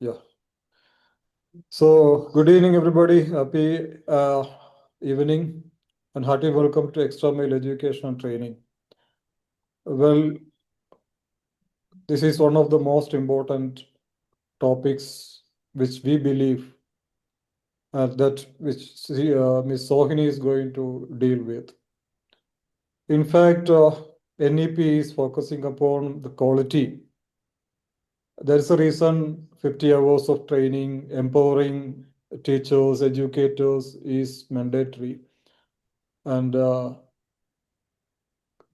Yeah. So, good evening, everybody. Happy evening and hearty welcome to Extra Mile Education and Training. Well, this is one of the most important topics which we believe that which Ms. Sohini is going to deal with. In fact, NEP is focusing upon the quality. There's a reason 50 hours of training, empowering teachers, educators is mandatory. And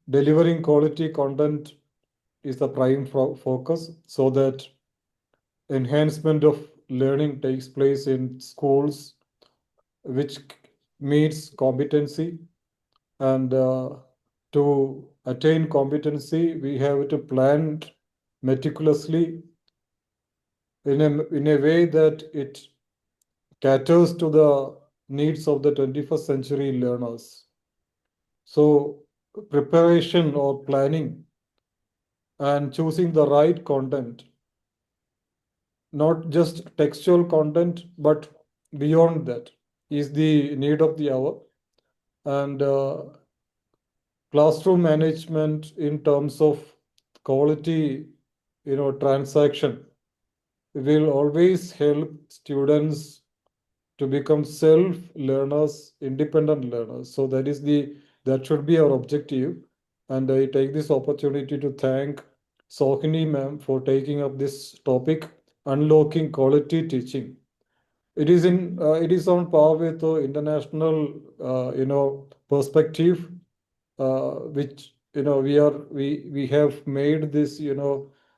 delivering quality content is the prime focus so that enhancement of learning takes place in schools, which meets competency. And to attain competency, we have to plan meticulously in a way that it caters to the needs of the 21st century learners. So, preparation or planning and choosing the right content, not just textual content, but beyond that, is the need of the hour. And classroom management in terms of quality, transaction will always help students to become self learners, independent learners. So that should be our objective. And I take this opportunity to thank Sohini ma'am for taking up this topic, unlocking quality teaching. It is on par with the international perspective, which we have made this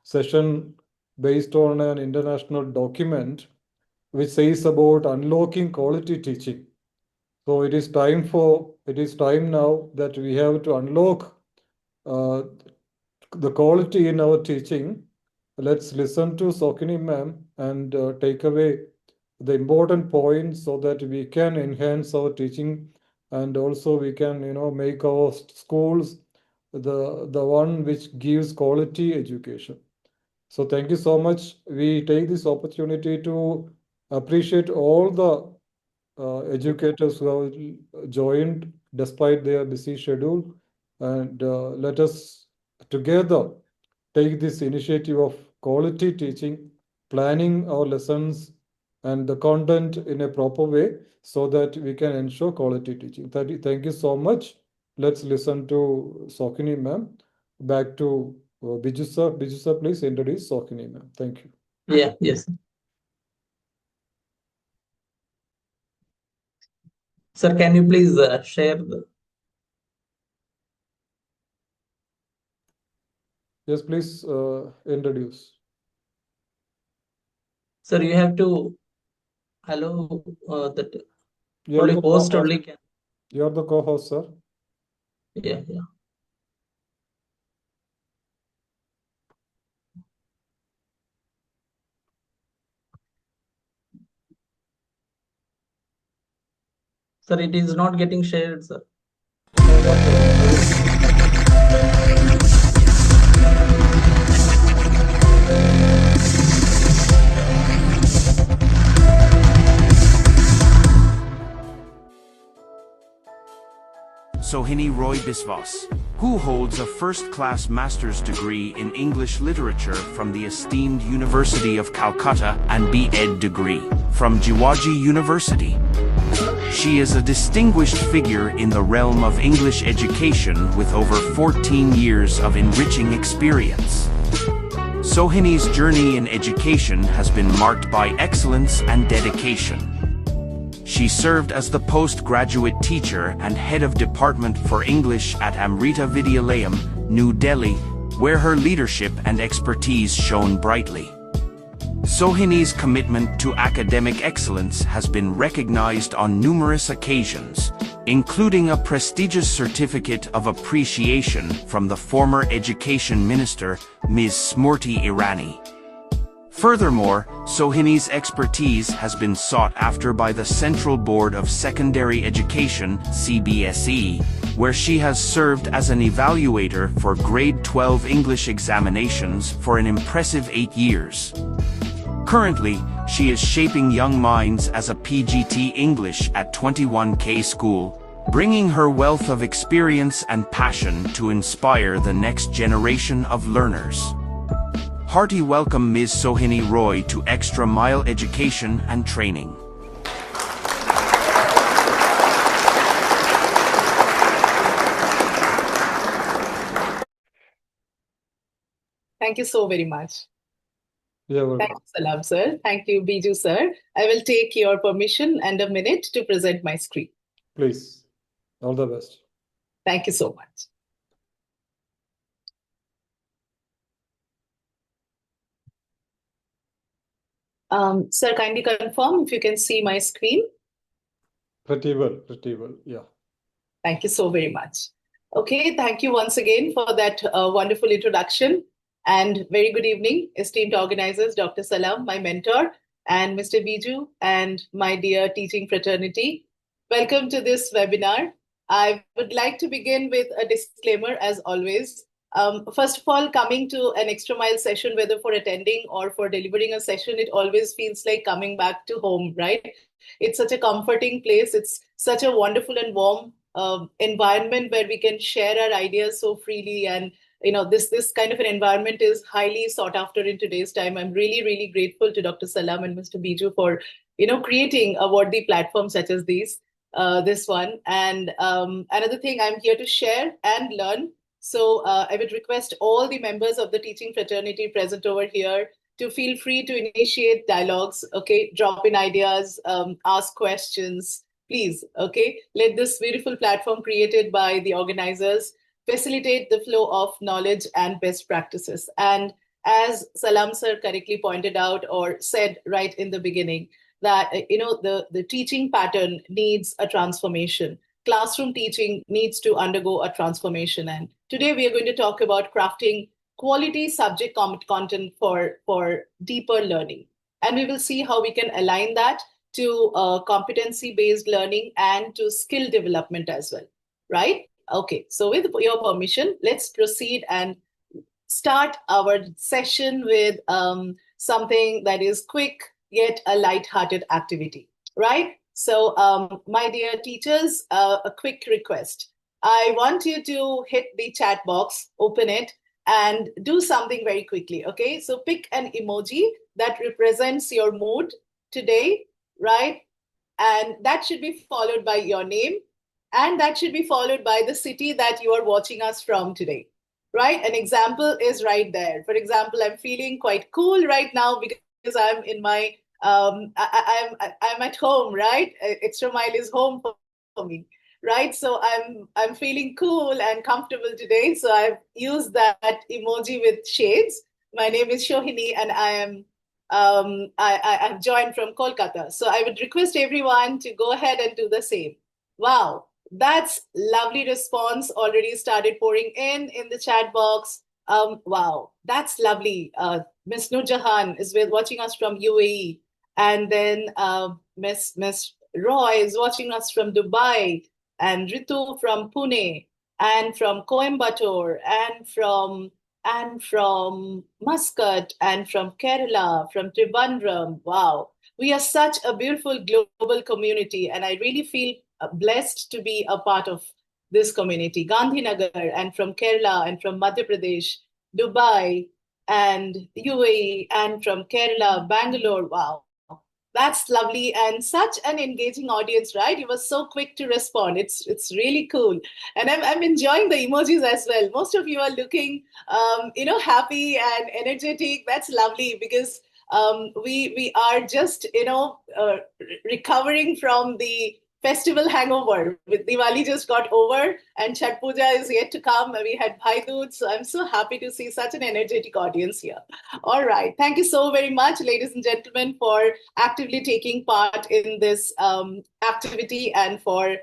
session based on an international document which says about unlocking quality teaching. So it is time now that we have to unlock uh, the quality in our teaching. Let's listen to Sokini ma'am and take away the important points so that we can enhance our teaching, and also we can make our schools the one which gives quality education. So thank you so much. We take this opportunity to appreciate all the educators who have joined despite their busy schedule, and let us together take this initiative of quality teaching, planning our lessons and the content in a proper way so that we can ensure quality teaching. Thank you so much. Let's listen to Sokini ma'am. Back to Biju sir. Biju sir, please introduce Sokini ma'am. Thank you. Yeah, yes. Sir, can you please share the... Yes, please introduce. Sir, you have to allow that You are only the host co-host. only can. You are the co-host, sir. Yeah, yeah. Sir, it is not getting shared, sir. No, no problem. I will. Sohini Roy Biswas, who holds a first-class master's degree in English literature from the esteemed University of Calcutta and B.Ed degree from Jiwaji University. She is a distinguished figure in the realm of English education with over 14 years of enriching experience. Sohini's journey in education has been marked by excellence and dedication. She served as the postgraduate teacher and head of department for English at Amrita Vidyalayam, New Delhi, where her leadership and expertise shone brightly. Sohini's commitment to academic excellence has been recognized on numerous occasions, including a prestigious certificate of appreciation from the former Education Minister, Ms. Smriti Irani. Furthermore, Sohini's expertise has been sought after by the Central Board of Secondary Education (CBSE), where she has served as an evaluator for grade 12 English examinations for an impressive 8 years. Currently, she is shaping young minds as a PGT English at 21K School, bringing her wealth of experience and passion to inspire the next generation of learners. Hearty welcome Ms. Sohini Roy to Extra Mile Education and Training. Thank you so very much. Yeah, Thank welcome. you, Salam, sir. Thank you, Biju, sir. I will take your permission and a minute to present my screen. Please, all the best. Thank you so much. Sir, kindly confirm if you can see my screen. Pretty well, yeah. Thank you so very much. Okay, thank you once again for that wonderful introduction. And very good evening, esteemed organizers, Dr. Salam, my mentor, and Mr. Biju, and my dear teaching fraternity. Welcome to this webinar. I would like to begin with a disclaimer, as always. First of all, coming to an extra mile session, whether for attending or for delivering a session, it always feels like coming back to home, right? It's such a comforting place. It's such a wonderful and warm environment where we can share our ideas so freely. And this kind of an environment is highly sought after in today's time. I'm really, really grateful to Dr. Salam and Mr. Biju for creating a worthy platform such as this one. And another thing, I'm here to share and learn. So I would request all the members of the teaching fraternity present over here to feel free to initiate dialogues, okay? Drop in ideas, ask questions, please, okay? Let this beautiful platform created by the organizers facilitate the flow of knowledge and best practices. And as Salam sir correctly pointed out or said right in the beginning, that the teaching pattern needs a transformation. Classroom teaching needs to undergo a transformation. And today we are going to talk about crafting quality subject content for deeper learning. And we will see how we can align that to competency-based learning and to skill development as well, right? Okay, so with your permission, let's proceed and start our session with something that is quick yet a light-hearted activity, right? So my dear teachers, a quick request. I want you to hit the chat box, open it, and do something very quickly, okay? So pick an emoji that represents your mood today, right? And that should be followed by your name, and that should be followed by the city that you are watching us from today, right? An example is right there. For example, I'm feeling quite cool right now because I'm in my, I'm at home, right? Extra Mile is home for me, right? So I'm feeling cool and comfortable today. So I've used that emoji with shades. My name is Sohini, and I've joined from Kolkata. So I would request everyone to go ahead and do the same. Wow, that's lovely response already started pouring in the chat box. Wow, that's lovely. Miss Nurjahan is watching us from UAE. And then Miss Roy is watching us from Dubai, and Ritu from Pune, and from Coimbatore, and from Muscat, and from Kerala, from Trivandrum. Wow, we are such a beautiful global community, and I really feel blessed to be a part of this community. Gandhinagar, and from Kerala, and from Madhya Pradesh, Dubai, and UAE, and from Kerala, Bangalore. Wow, that's lovely, and such an engaging audience, right? You were so quick to respond. It's really cool, and I'm enjoying the emojis as well. Most of you are looking, happy and energetic. That's lovely because we are just recovering from the festival hangover. With Diwali just got over and Chhat Puja is yet to come. We had Bhai Dooj, so I'm so happy to see such an energetic audience here. All right. Thank you so very much, ladies and gentlemen, for actively taking part in this activity and for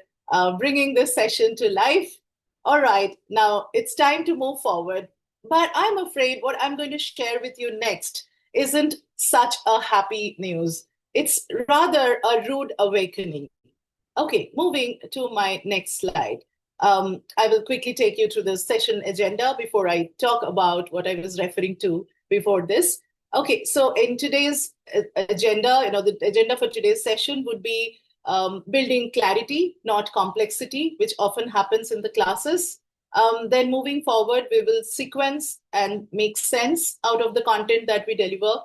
bringing this session to life. All right. Now it's time to move forward. But I'm afraid what I'm going to share with you next isn't such a happy news. It's rather a rude awakening. Okay, moving to my next slide. I will quickly take you through the session agenda before I talk about what I was referring to before this. Okay, so in today's agenda, the agenda for today's session would be building clarity, not complexity, which often happens in the classes. Then moving forward, we will sequence and make sense out of the content that we deliver.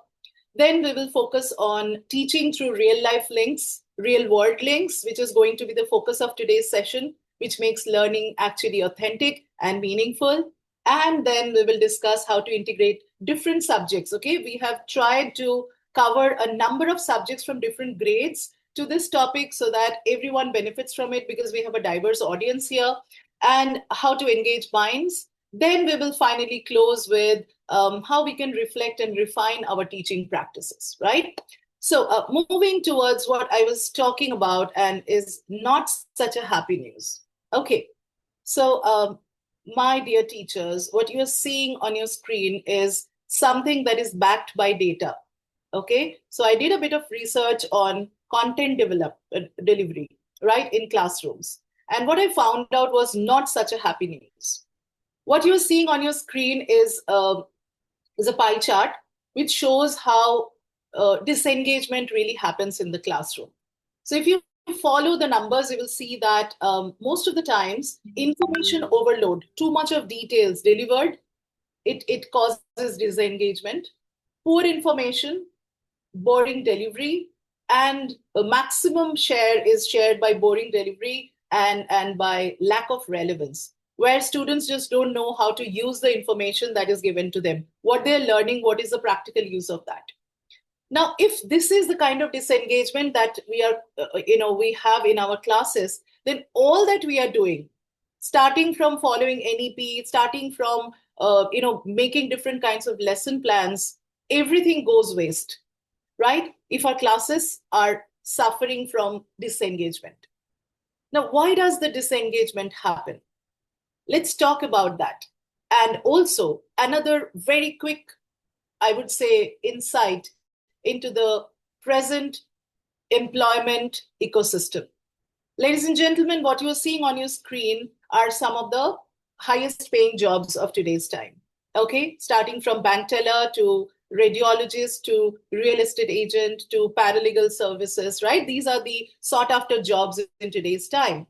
Then we will focus on teaching through real life links, real world links, which is going to be the focus of today's session, which makes learning actually authentic and meaningful. And then we will discuss how to integrate different subjects. Okay, we have tried to cover a number of subjects from different grades to this topic so that everyone benefits from it, because we have a diverse audience here, and how to engage minds. Then we will finally close with how we can reflect and refine our teaching practices, right? So moving towards what I was talking about, and is not such a happy news. Okay, so my dear teachers, what you are seeing on your screen is something that is backed by data. Okay, so I did a bit of research on content delivery, right, in classrooms. And what I found out was not such a happy news. What you're seeing on your screen is a pie chart, which shows how disengagement really happens in the classroom. So if you follow the numbers, you will see that most of the times, information overload, too much of details delivered, it causes disengagement. Poor information, boring delivery, and a maximum share is shared by boring delivery and by lack of relevance, where students just don't know how to use the information that is given to them, what they're learning, what is the practical use of that. Now, if this is the kind of disengagement that we have in our classes, then all that we are doing, starting from following NEP, starting from making different kinds of lesson plans, everything goes waste, right? If our classes are suffering from disengagement. Now, why does the disengagement happen? Let's talk about that. And also another very quick, I would say, insight into the present employment ecosystem. Ladies and gentlemen, what you're seeing on your screen are some of the highest paying jobs of today's time. Okay, starting from bank teller to radiologist to real estate agent to paralegal services, right? These are the sought after jobs in today's time.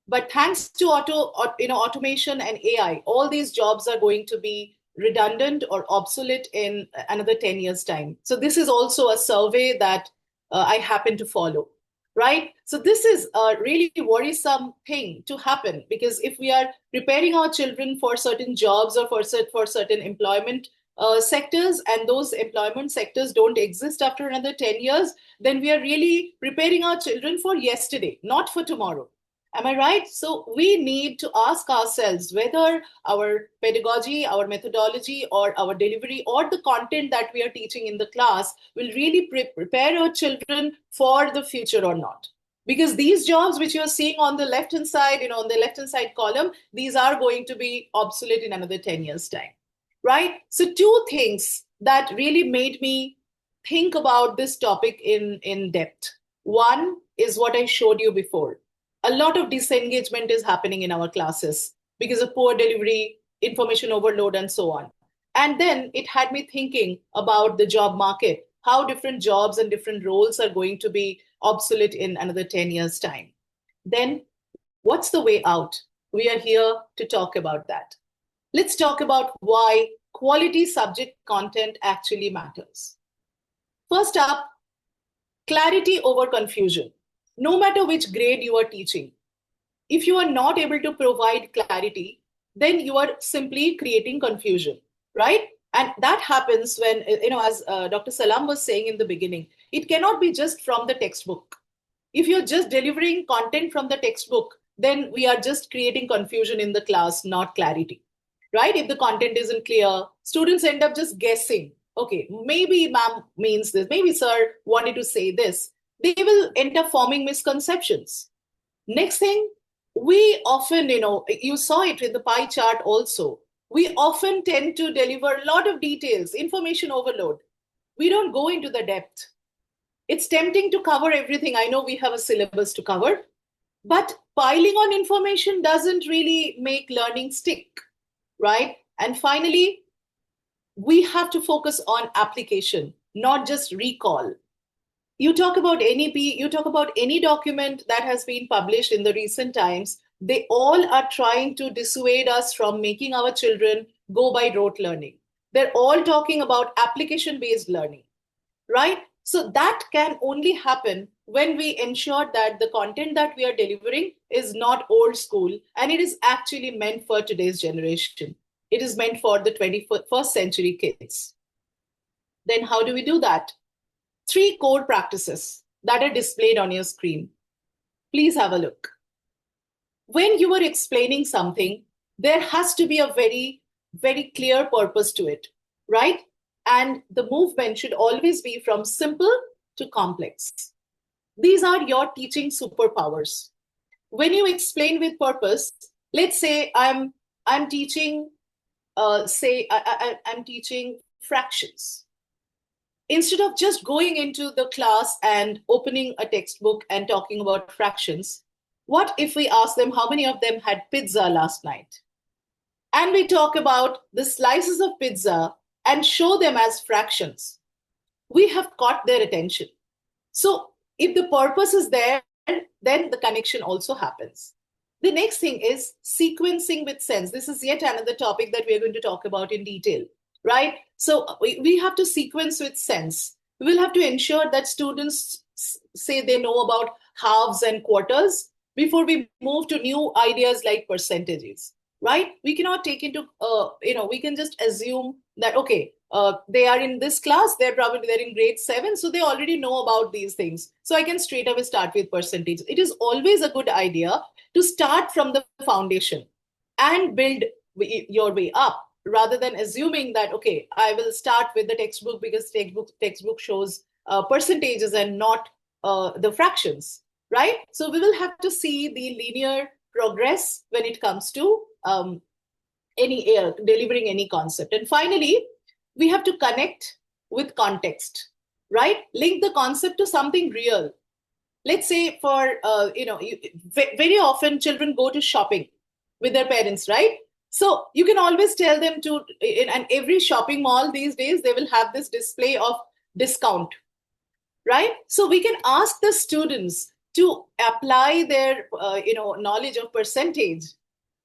But thanks to automation and AI, all these jobs are going to be redundant or obsolete in another 10 years' time. So this is also a survey that I happen to follow, right? So this is a really worrisome thing to happen, because if we are preparing our children for certain jobs or for certain employment sectors, and those employment sectors don't exist after another 10 years, then we are really preparing our children for yesterday, not for tomorrow. Am I right? So we need to ask ourselves whether our pedagogy, our methodology, or our delivery, or the content that we are teaching in the class will really prepare our children for the future or not. Because these jobs which you're seeing on the left-hand side, on the left-hand side column, these are going to be obsolete in another 10 years' time, right? So two things that really made me think about this topic in depth. One is what I showed you before. A lot of disengagement is happening in our classes because of poor delivery, information overload, and so on. And then it had me thinking about the job market, how different jobs and different roles are going to be obsolete in another 10 years' time. Then what's the way out? We are here to talk about that. Let's talk about why quality subject content actually matters. First up, clarity over confusion. No matter which grade you are teaching, if you are not able to provide clarity, then you are simply creating confusion, right? And that happens when, as Dr. Salam was saying in the beginning, it cannot be just from the textbook. If you're just delivering content from the textbook, then we are just creating confusion in the class, not clarity, right? If the content isn't clear, students end up just guessing. Okay, maybe ma'am means this, maybe sir wanted to say this. They will end up forming misconceptions. Next thing, we often, you saw it with the pie chart also, we often tend to deliver a lot of details, information overload. We don't go into the depth. It's tempting to cover everything. I know we have a syllabus to cover, but piling on information doesn't really make learning stick, right? And finally, we have to focus on application, not just recall. You talk about NEP, you talk about any document that has been published in the recent times, they all are trying to dissuade us from making our children go by rote learning. They're all talking about application-based learning, right? So that can only happen when we ensure that the content that we are delivering is not old school and it is actually meant for today's generation. It is meant for the 21st century kids. Then how do we do that? 3 core practices that are displayed on your screen. Please have a look. When you are explaining something, there has to be a very, very clear purpose to it, right? And the movement should always be from simple to complex. These are your teaching superpowers. When you explain with purpose, let's say I'm teaching, I'm teaching fractions. Instead of just going into the class and opening a textbook and talking about fractions, what if we ask them how many of them had pizza last night? And we talk about the slices of pizza and show them as fractions. We have caught their attention. So if the purpose is there, then the connection also happens. The next thing is sequencing with sense. This is yet another topic that we are going to talk about in detail, right? So we have to sequence with sense. We will have to ensure that students say they know about halves and quarters before we move to new ideas like percentages, right? We cannot take into, we can just assume that, okay, they are in this class, they're in grade 7, so they already know about these things. So I can straight away start with percentage. It is always a good idea to start from the foundation and build your way up, rather than assuming that, okay, I will start with the textbook because textbook shows percentages and not the fractions, right? So we will have to see the linear progress when it comes to delivering any concept. And finally, we have to connect with context, right? Link the concept to something real. Let's say very often children go to shopping with their parents, right? So you can always tell them to, in every shopping mall these days, they will have this display of discount, right? So we can ask the students to apply their, knowledge of percentage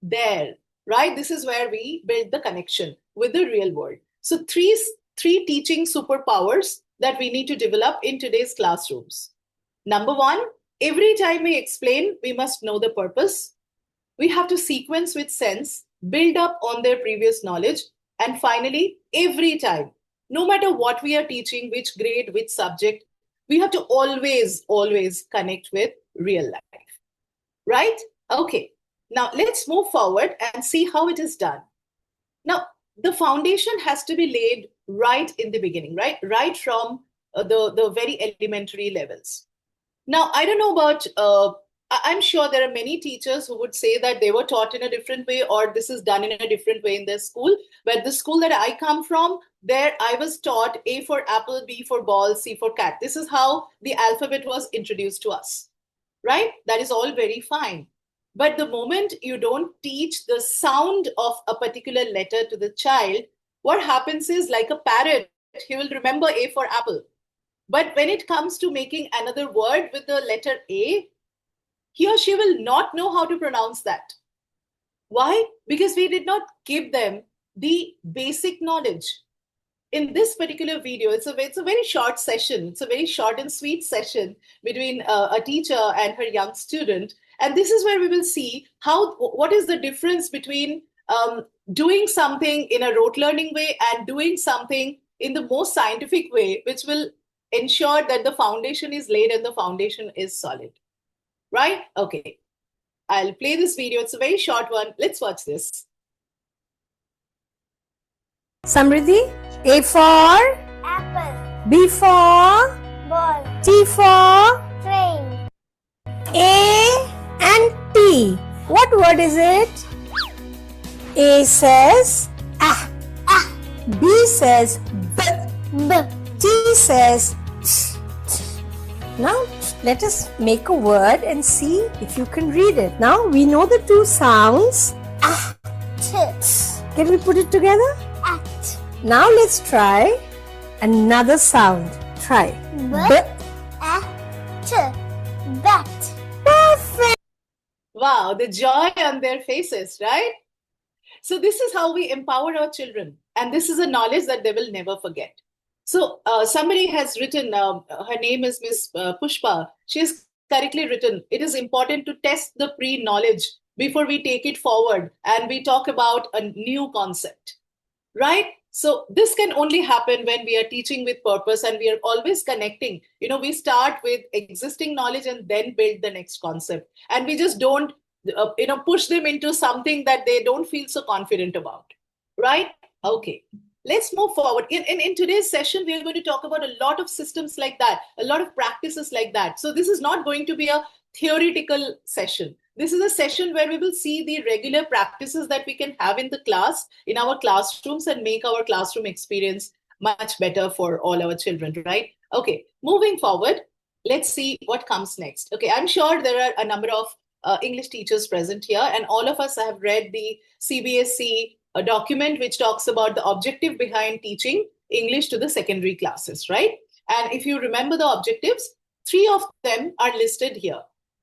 there, right? This is where we build the connection with the real world. So three teaching superpowers that we need to develop in today's classrooms. Number 1, every time we explain, we must know the purpose. We have to sequence with sense, build up on their previous knowledge. And finally, every time, no matter what we are teaching, which grade, which subject, we have to always connect with real life, right? Okay, now let's move forward and see how it is done. Now, the foundation has to be laid right in the beginning, right from the very elementary levels. Now, I don't know about, I'm sure there are many teachers who would say that they were taught in a different way or this is done in a different way in their school. But the school that I come from, there I was taught A for apple, B for ball, C for cat. This is how the alphabet was introduced to us, right? That is all very fine. But the moment you don't teach the sound of a particular letter to the child, what happens is, like a parrot, he will remember A for apple. But when it comes to making another word with the letter A, he or she will not know how to pronounce that. Why? Because we did not give them the basic knowledge. In this particular video, it's a very short session. It's a very short and sweet session between a teacher and her young student. And this is where we will see what is the difference between doing something in a rote learning way and doing something in the most scientific way, which will ensure that the foundation is laid and the foundation is solid. Right? Okay. I'll play this video. It's a very short one. Let's watch this. Samriddhi, A for apple, B for ball, T for train, A and T. What word is it? A says ah, B says b, T says t. Now let us make a word and see if you can read it. Now we know the two sounds. t, Can we put it together? at, Now let's try another sound. Try. Bat. Perfect. Wow, the joy on their faces, right? So this is how we empower our children. And this is a knowledge that they will never forget. So somebody has written, her name is Miss Pushpa. She has correctly written, it is important to test the pre-knowledge before we take it forward and we talk about a new concept, right? So this can only happen when we are teaching with purpose and we are always connecting. We start with existing knowledge and then build the next concept. And we just don't, push them into something that they don't feel so confident about, right? Okay, let's move forward. In today's session, we are going to talk about a lot of systems like that, a lot of practices like that. So this is not going to be a theoretical session. This is a session where we will see the regular practices that we can have in the class, in our classrooms, and make our classroom experience much better for all our children, right? Okay, moving forward, let's see what comes next. Okay, I'm sure there are a number of English teachers present here, and all of us have read the CBSE document which talks about the objective behind teaching English to the secondary classes, right? And if you remember the objectives, 3 of them are listed here.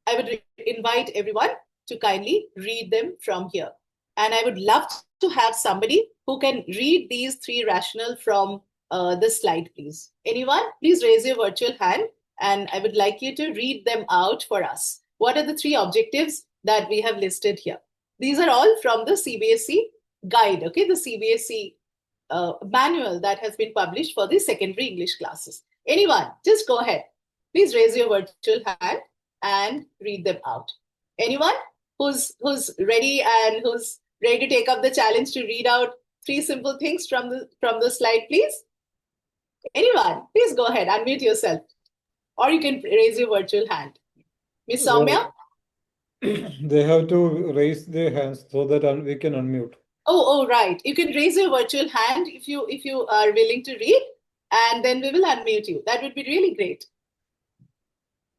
I would invite everyone to kindly read them from here. And I would love to have somebody who can read these 3 rationale from the slide, please. Anyone? Please raise your virtual hand and I would like you to read them out for us. What are the 3 objectives that we have listed here? These are all from the CBSE guide, okay? The CBSE manual that has been published for the secondary English classes. Anyone? Just go ahead. Please raise your virtual hand and read them out. Anyone who's ready and who's ready to take up the challenge to read out 3 simple things from the slide, please? Anyone? Please go ahead, unmute yourself. Or you can raise your virtual hand. Miss Soumya? They have to raise their hands so that we can unmute. Oh, right. You can raise your virtual hand if you are willing to read, and then we will unmute you. That would be really great.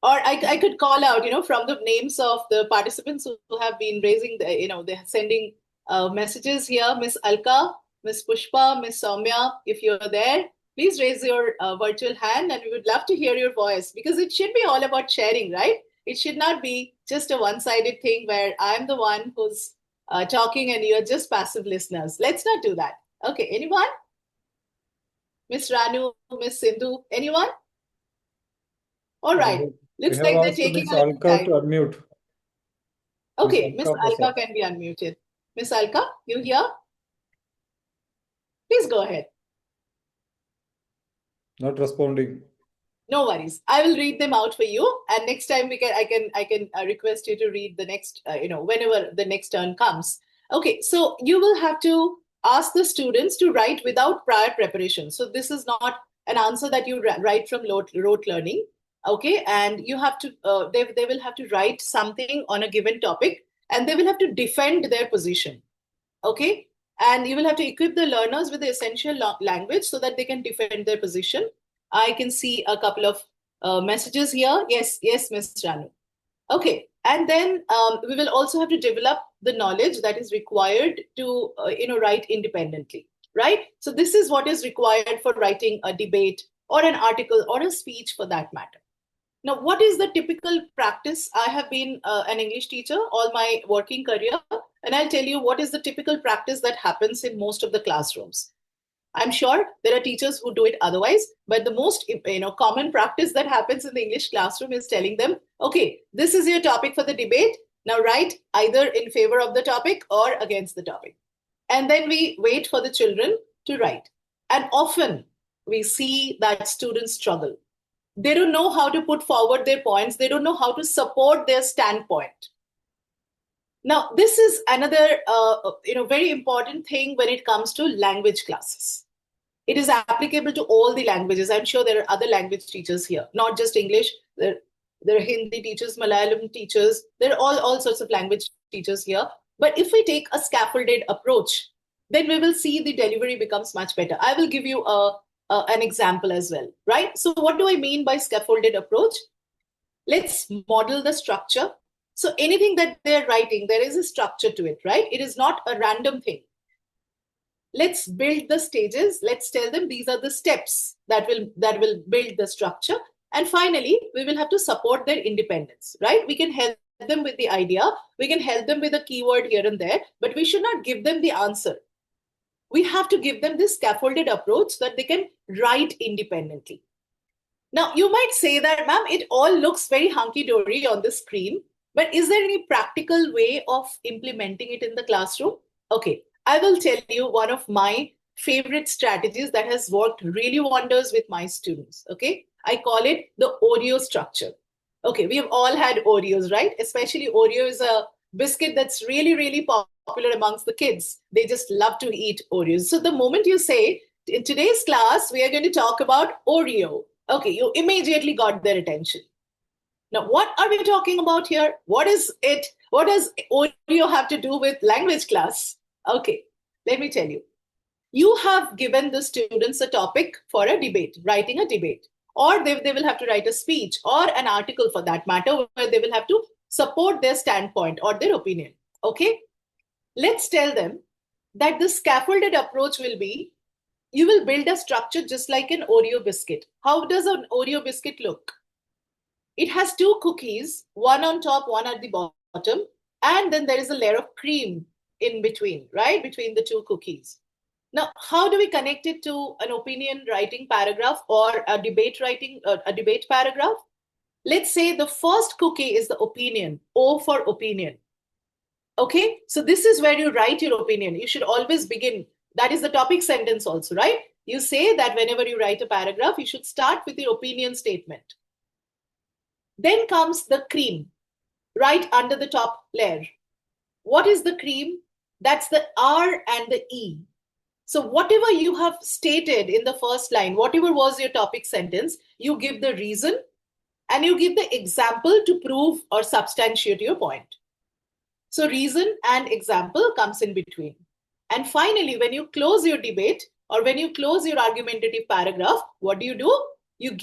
Or I could call out, from the names of the participants who have been raising, they're sending messages here. Miss Alka, Miss Pushpa, Miss Soumya, if you're there, please raise your virtual hand and we would love to hear your voice because it should be all about sharing, right? It should not be just a one-sided thing where I'm the one who's talking and you're just passive listeners. Let's not do that. Okay, anyone? Miss Ranu, Miss Sindhu, anyone? All right. Looks like they're taking Miss a little Alka time. to unmute. Okay, Miss Miss Alka Alka can be unmuted. Miss Alka, you here? Please go ahead. Not responding. No worries. I will read them out for you, and next time I can request you to read the next, whenever the next turn comes. Okay, so you will have to ask the students to write without prior preparation. So this is not an answer that you write from rote learning. Okay, and you have to they will have to write something on a given topic, and they will have to defend their position. Okay, and you will have to equip the learners with the essential language so that they can defend their position. I can see a couple of messages here. Yes, Ms. Ranu. Okay, and then we will also have to develop the knowledge that is required to write independently, right? So this is what is required for writing a debate or an article or a speech for that matter. Now, what is the typical practice? I have been an English teacher all my working career, and I'll tell you what is the typical practice that happens in most of the classrooms. I'm sure there are teachers who do it otherwise, but the most common practice that happens in the English classroom is telling them, okay, this is your topic for the debate. Now write either in favor of the topic or against the topic. And then we wait for the children to write. And often we see that students struggle. They don't know how to put forward their points. They don't know how to support their standpoint. Now, this is another, very important thing when it comes to language classes. It is applicable to all the languages. I'm sure there are other language teachers here, not just English. There are Hindi teachers, Malayalam teachers. There are all sorts of language teachers here. But if we take a scaffolded approach, then we will see the delivery becomes much better. I will give you an example as well, right? So what do I mean by scaffolded approach? Let's model the structure. So anything that they're writing, there is a structure to it, right? It is not a random thing. let's build the stages. Let's tell them these are the steps that will build the structure. And finally, we will have to support their independence, right? We can help them with the idea. We can help them with a keyword here and there, but we should not give them the answer. We have to give them this scaffolded approach so that they can write independently. Now, you might say that, ma'am, it all looks very hunky-dory on the screen, but is there any practical way of implementing it in the classroom? Okay, I will tell you one of my favorite strategies that has worked really wonders with my students, okay? I call it the Oreo structure. Okay, we have all had Oreos, right? Especially Oreo is a biscuit that's really, really popular amongst the kids. They just love to eat Oreos. So the moment you say, in today's class, we are going to talk about Oreo. Okay, you immediately got their attention. Now, what are we talking about here? What is it? What does Oreo have to do with language class? Okay, let me tell you. You have given the students a topic for a debate, writing a debate, or they will have to write a speech or an article for that matter, where they will have to support their standpoint or their opinion. Okay, let's tell them that the scaffolded approach will be, you will build a structure just like an Oreo biscuit. How does an Oreo biscuit look? It has two cookies, one on top, one at the bottom, and then there is a layer of cream in between, right? Between the two cookies. Now, how do we connect it to an opinion writing paragraph or a debate paragraph? Let's say the first cookie is the opinion, O for opinion. Okay, so this is where you write your opinion. You should always begin. That is the topic sentence also, right? You say that whenever you write a paragraph, you should start with your opinion statement. Then comes the cream, right under the top layer. What is the cream? That's the R and the E. So whatever you have stated in the first line, whatever was your topic sentence, you give the reason and you give the example to prove or substantiate your point. So reason and example comes in between. And finally, when you close your debate or when you close your argumentative paragraph, what do? You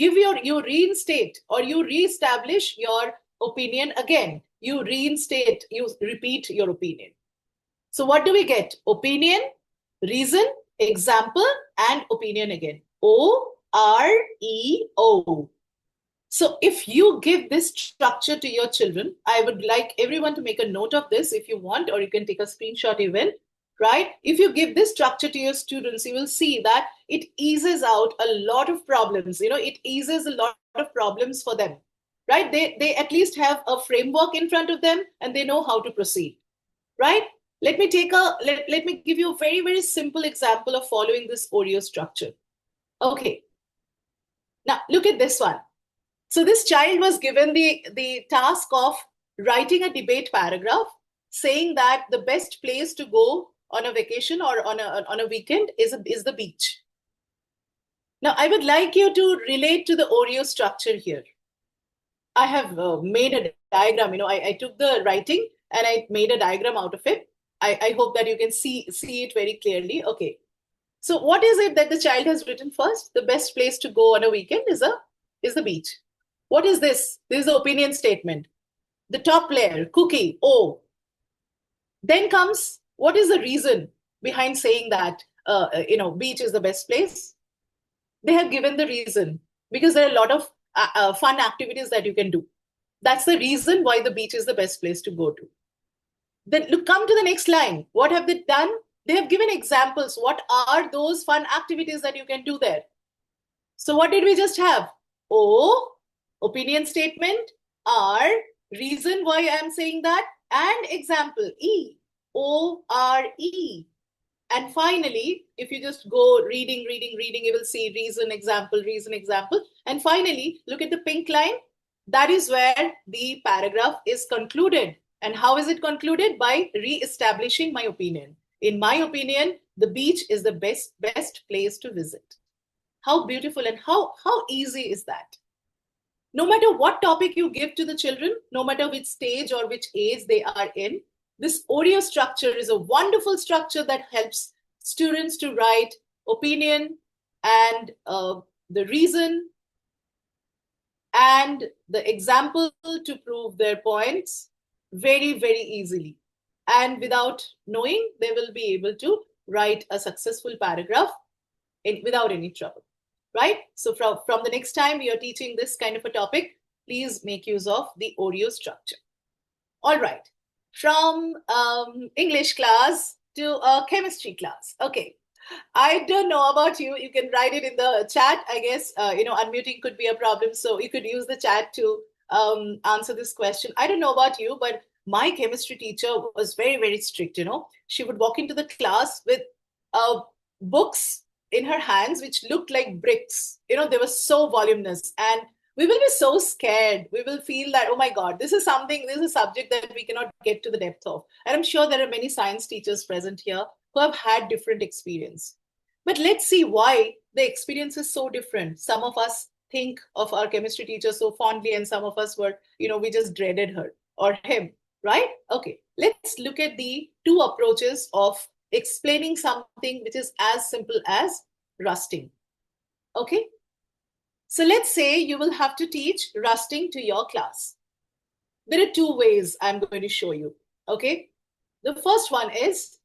reinstate or you reestablish your opinion again. You reinstate, you repeat your opinion. So what do we get? Opinion, reason, example, and opinion again. O-R-E-O. So if you give this structure to your children, I would like everyone to make a note of this if you want, or you can take a screenshot even, right? If you give this structure to your students, you will see that it eases out a lot of problems. It eases a lot of problems for them, right? They at least have a framework in front of them and they know how to proceed, right? Let me give you a very, very simple example of following this Oreo structure. Okay. Now look at this one. So this child was given the task of writing a debate paragraph saying that the best place to go on a vacation or on a weekend is the beach. Now, I would like you to relate to the Oreo structure here. I have made a diagram. I took the writing and I made a diagram out of it. I hope that you can see it very clearly. Okay. So what is it that the child has written first? The best place to go on a weekend is the beach. What is this? This is the opinion statement. The top layer, cookie, O. Then comes, what is the reason behind saying that, beach is the best place? They have given the reason because there are a lot of fun activities that you can do. That's the reason why the beach is the best place to go to. Then come to the next line. What have they done? They have given examples. What are those fun activities that you can do there? So what did we just have? O, opinion statement, R, reason why I am saying that, and example, E, O-R-E. And finally, if you just go reading, you will see reason, example. And finally, look at the pink line. That is where the paragraph is concluded. And how is it concluded? By re-establishing my opinion. In my opinion, the beach is the best place to visit. How beautiful and how easy is that? No matter what topic you give to the children, no matter which stage or which age they are in, this Oreo structure is a wonderful structure that helps students to write opinion and the reason and the example to prove their points very, very easily. And without knowing, they will be able to write a successful paragraph without any trouble, right? So from the next time you're teaching this kind of a topic, please make use of the Oreo structure. All right, from English class to a chemistry class. Okay, I don't know about you. You can write it in the chat. I guess, unmuting could be a problem. So you could use the chat to answer this question. I don't know about you, but my chemistry teacher was very, very strict. She would walk into the class with books in her hands, which looked like bricks. They were so voluminous, and we will be so scared. We will feel that, oh my God, this is a subject that we cannot get to the depth of. And I'm sure there are many science teachers present here who have had different experience. But let's see why the experience is so different. Some of us think of our chemistry teacher so fondly, and some of us were, we just dreaded her or him, right? Okay, let's look at the two approaches of explaining something which is as simple as rusting. Okay, so let's say you will have to teach rusting to your class. There are two ways I'm going to show you. Okay, the first one is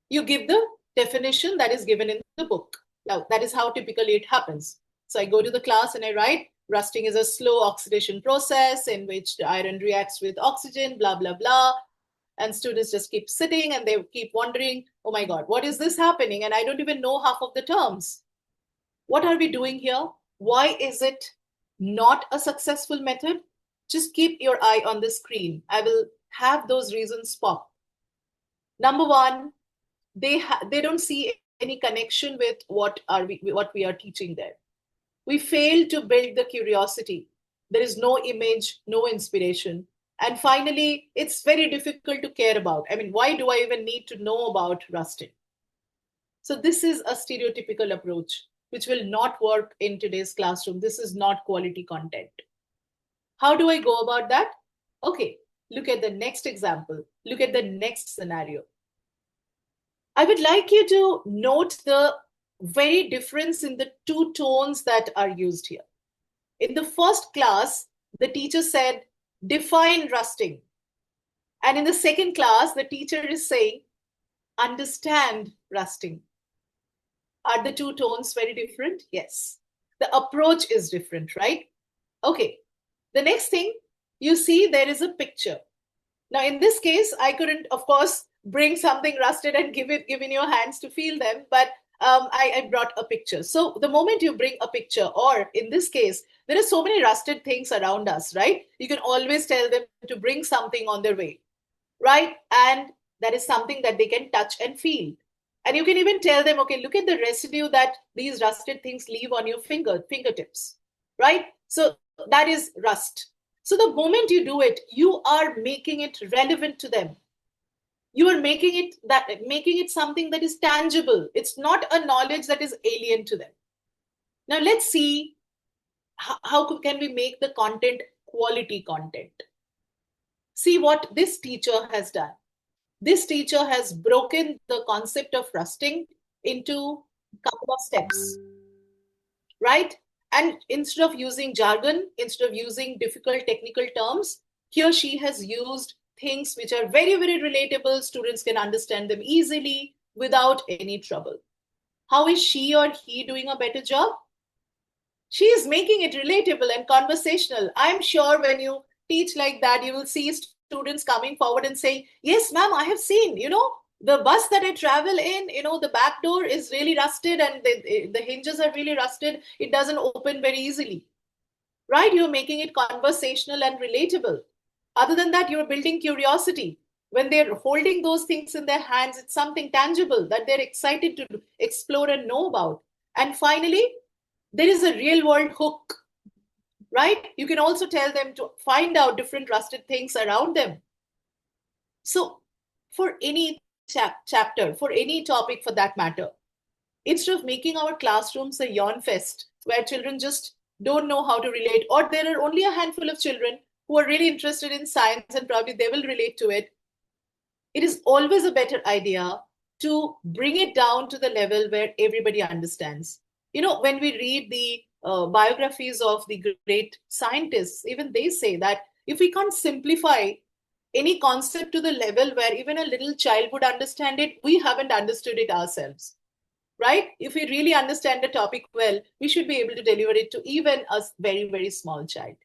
you give the definition that is given in the book. Now, that is how typically it happens. So I go to the class and I write, rusting is a slow oxidation process in which the iron reacts with oxygen, blah, blah, blah. And students just keep sitting and they keep wondering, oh my God, what is this happening? And I don't even know half of the terms. What are we doing here? Why is it not a successful method? Just keep your eye on the screen. I will have those reasons pop. Number one, they don't see any connection with what we are teaching there. We fail to build the curiosity. There is no image, no inspiration. And finally, it's very difficult to care about. I mean, why do I even need to know about rusting? So this is a stereotypical approach, which will not work in today's classroom. This is not quality content. How do I go about that? Okay, look at the next example. Look at the next scenario. I would like you to note the very difference in the two tones that are used here. In the first class, the teacher said, define rusting. And in the second class, the teacher is saying, understand rusting. Are the two tones very different? Yes. The approach is different, right? Okay. The next thing, you see there is a picture. Now, in this case, I couldn't, of course, bring something rusted and give in your hands to feel them, but I brought a picture. So the moment you bring a picture, or in this case, there are so many rusted things around us, right? You can always tell them to bring something on their way, right? And that is something that they can touch and feel. And you can even tell them, okay, look at the residue that these rusted things leave on your fingertips, right? So that is rust. So the moment you do it, you are making it relevant to them. You are making it something that is tangible. It's not a knowledge that is alien to them. Now let's see how can we make the content quality content. See what this teacher has done. This teacher has broken the concept of rusting into a couple of steps, right? And instead of using jargon, instead of using difficult technical terms, here she has used things which are very, very relatable. Students can understand them easily without any trouble. How is she or he doing a better job? She is making it relatable and conversational. I'm sure when you teach like that, you will see students coming forward and saying, yes, ma'am, I have seen, the bus that I travel in, the back door is really rusted and the hinges are really rusted. It doesn't open very easily, right? You're making it conversational and relatable. Other than that, you're building curiosity. When they're holding those things in their hands, it's something tangible that they're excited to explore and know about. And finally, there is a real world hook, right? You can also tell them to find out different rusted things around them. So for any chapter, for any topic for that matter, instead of making our classrooms a yawn fest where children just don't know how to relate, or there are only a handful of children who are really interested in science and probably they will relate to it, it is always a better idea to bring it down to the level where everybody understands. When we read the biographies of the great scientists, even they say that if we can't simplify any concept to the level where even a little child would understand it, we haven't understood it ourselves, right? If we really understand the topic well, we should be able to deliver it to even a very, very small child.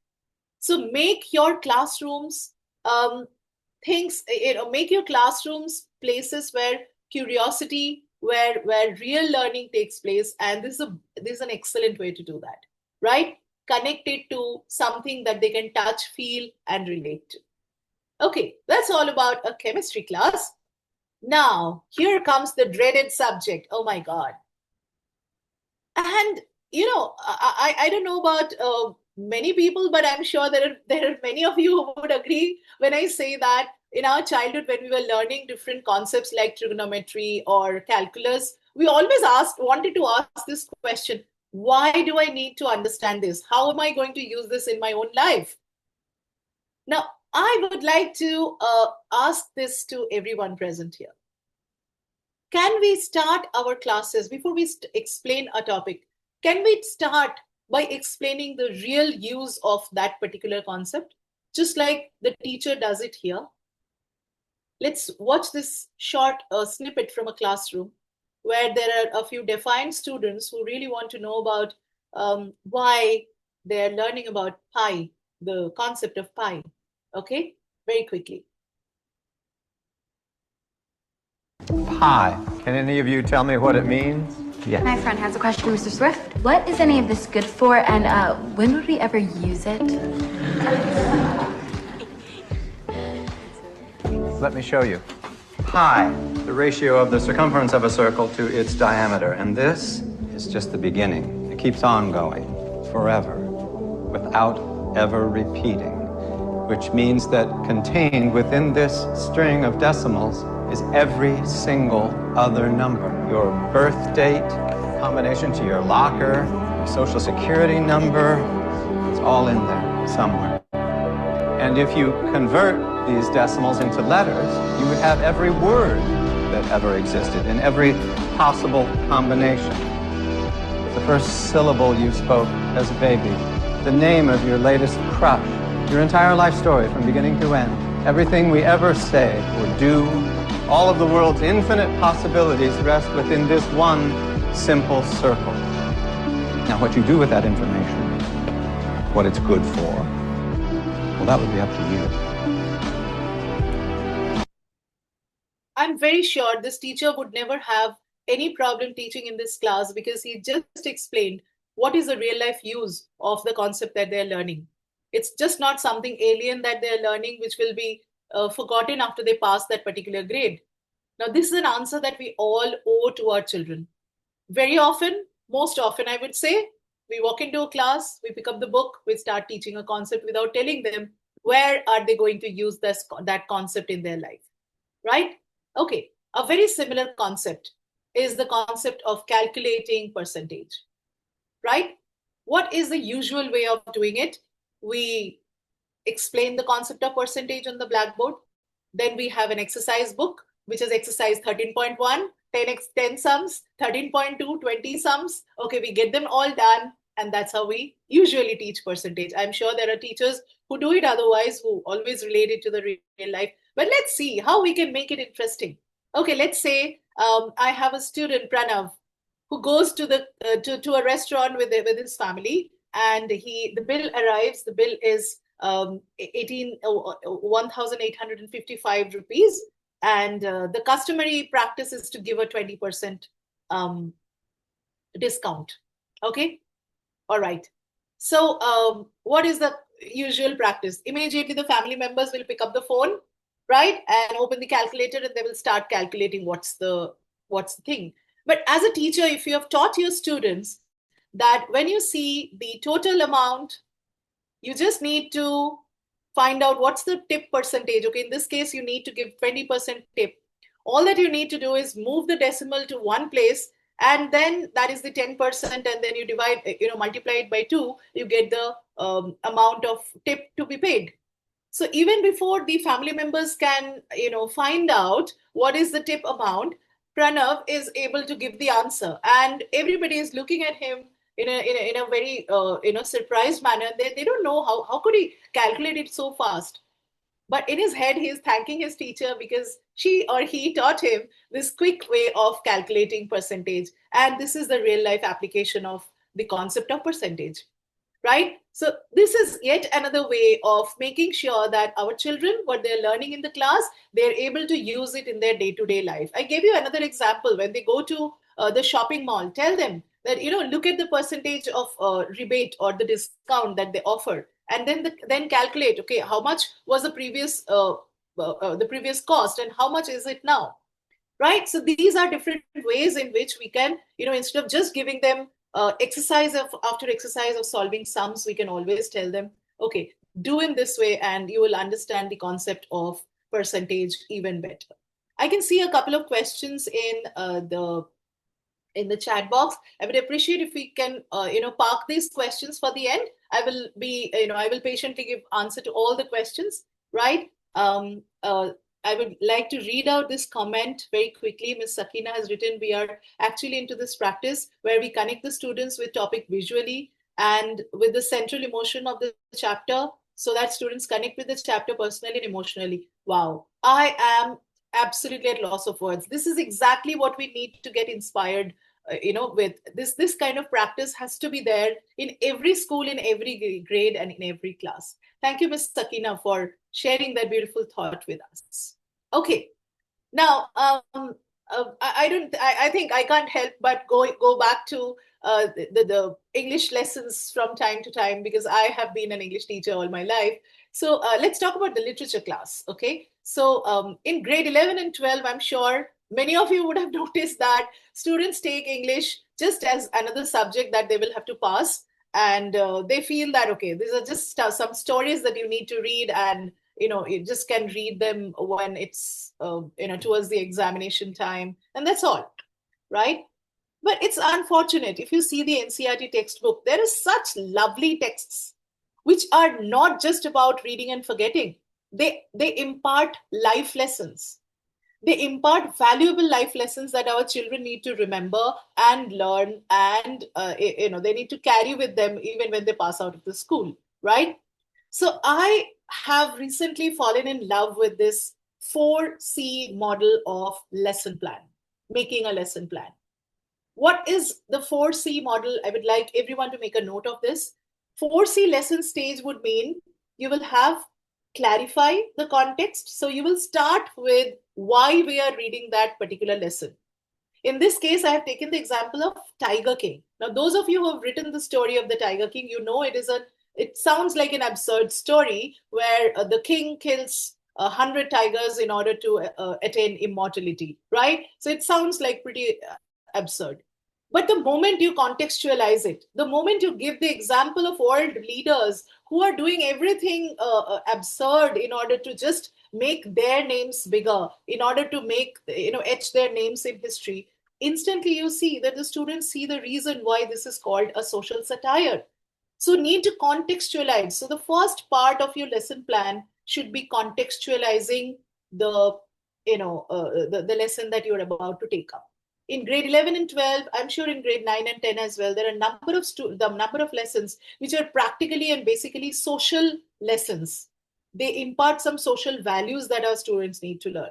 So make your classrooms make your classrooms places where curiosity, where real learning takes place, and this is an excellent way to do that, right? Connect it to something that they can touch, feel, and relate to. Okay, that's all about a chemistry class. Now, here comes the dreaded subject. Oh my God. And, I don't know about many people, but I'm sure there are many of you who would agree when I say that in our childhood, when we were learning different concepts like trigonometry or calculus, we always wanted to ask this question: why do I need to understand this? How am I going to use this in my own life? Now, I would like to ask this to everyone present here. Can we start our classes before we explain a topic? Can we start by explaining the real use of that particular concept, just like the teacher does it here? Let's watch this short snippet from a classroom where there are a few defiant students who really want to know about why they're learning about pi, the concept of pi. Okay, very quickly. Pi. Can any of you tell me what it means? Yes. My friend has a question, Mr. Swift. What is any of this good for, and when would we ever use it? Let me show you. Pi, the ratio of the circumference of a circle to its diameter. And this is just the beginning. It keeps on going forever without ever repeating, which means that contained within this string of decimals is every single other number. Your birth date, combination to your locker, your social security number, it's all in there somewhere. And if you convert these decimals into letters, you would have every word that ever existed in every possible combination. The first syllable you spoke as a baby, the name of your latest crush, your entire life story from beginning to end, everything we ever say or do, all of the world's infinite possibilities rest within this one simple circle. Now, what you do with that information, what it's good for, well, that would be up to you. I'm very sure this teacher would never have any problem teaching in this class because he just explained what is the real life use of the concept that they're learning. It's just not something alien that they're learning, which will be forgotten after they pass that particular grade. Now, this is an answer that we all owe to our children. Very often, most often, I would say, we walk into a class, we pick up the book, we start teaching a concept without telling them where are they going to use that concept in their life, right? Okay, a very similar concept is the concept of calculating percentage, right? What is the usual way of doing it? We explain the concept of percentage on the blackboard. Then we have an exercise book, which is exercise 13.1, 10 sums, 13.2, 20 sums. Okay, we get them all done. And that's how we usually teach percentage. I'm sure there are teachers who do it otherwise, who always relate it to the real life. But let's see how we can make it interesting. Okay, let's say I have a student, Pranav, who goes to to a restaurant with his family, and the bill arrives. The bill is 1,855 rupees, and the customary practice is to give a 20% discount. Okay, all right. So what is the usual practice? Immediately the family members will pick up the phone, right, and open the calculator, and they will start calculating what's the thing. But as a teacher, if you have taught your students that when you see the total amount, you just need to find out what's the tip percentage. Okay, in this case, you need to give 20% tip. All that you need to do is move the decimal to one place, and then that is the 10%, and then you divide, multiply it by 2, you get the amount of tip to be paid. So even before the family members can, find out what is the tip amount, Pranav is able to give the answer, and everybody is looking at him in a very surprised manner. They don't know how could he calculate it so fast. But in his head, he is thanking his teacher because she or he taught him this quick way of calculating percentage. And this is the real life application of the concept of percentage, right? So this is yet another way of making sure that our children, what they're learning in the class, they're able to use it in their day-to-day life. I gave you another example. When they go to the shopping mall, tell them that, look at the percentage of rebate or the discount that they offer, and then calculate, okay, how much was the previous cost and how much is it now, right? So these are different ways in which we can, instead of just giving them after exercise of solving sums, we can always tell them, okay, do in this way and you will understand the concept of percentage even better. I can see a couple of questions in the chat box. I would appreciate if we can, park these questions for the end. I will patiently give answer to all the questions, right? I would like to read out this comment very quickly. Ms. Sakina has written, we are actually into this practice where we connect the students with topic visually and with the central emotion of the chapter so that students connect with the chapter personally and emotionally. Wow, I am absolutely at loss of words. This is exactly what we need to get inspired with. This kind of practice has to be there in every school, in every grade, and in every class. Thank you, Ms. Sakina, for sharing that beautiful thought with us. Okay, now I think I can't help but go back to the English lessons from time to time because I have been an English teacher all my life. So let's talk about the literature class. Okay, so in grade 11 and 12, I'm sure many of you would have noticed that students take English just as another subject that they will have to pass, and they feel that, okay, these are just some stories that you need to read, and you just can read them when it's towards the examination time, and that's all, right? But it's unfortunate. If you see the NCERT textbook, there are such lovely texts which are not just about reading and forgetting. They impart life lessons. They impart valuable life lessons that our children need to remember and learn, and they need to carry with them even when they pass out of the school, right? So I have recently fallen in love with this 4C model of lesson plan, making a lesson plan. What is the 4C model? I would like everyone to make a note of this. 4C lesson stage would mean you will have clarify the context. So you will start with why we are reading that particular lesson. In this case, I have taken the example of Tiger King. Now, those of you who have written the story of the Tiger King, it sounds like an absurd story where the king kills 100 tigers in order to attain immortality, right? So it sounds like pretty absurd. But the moment you contextualize it, the moment you give the example of world leaders who are doing everything absurd in order to just make their names bigger, in order to make, etch their names in history, instantly you see that the students see the reason why this is called a social satire. So need to contextualize. So the first part of your lesson plan should be contextualizing the lesson that you're about to take up. In grade 11 and 12, I'm sure in grade 9 and 10 as well, there are the number of lessons which are practically and basically social lessons. They impart some social values that our students need to learn.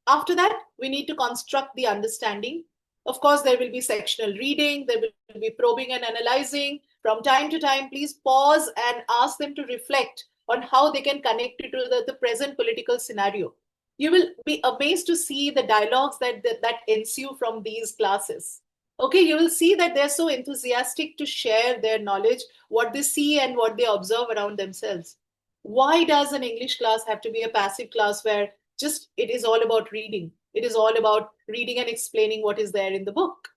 After that, we need to construct the understanding. Of course, there will be sectional reading, there will be probing and analyzing. From time to time, please pause and ask them to reflect on how they can connect it to the present political scenario. You will be amazed to see the dialogues that ensue from these classes. Okay, you will see that they're so enthusiastic to share their knowledge, what they see and what they observe around themselves. Why does an English class have to be a passive class where just it is all about reading? It is all about reading and explaining what is there in the book.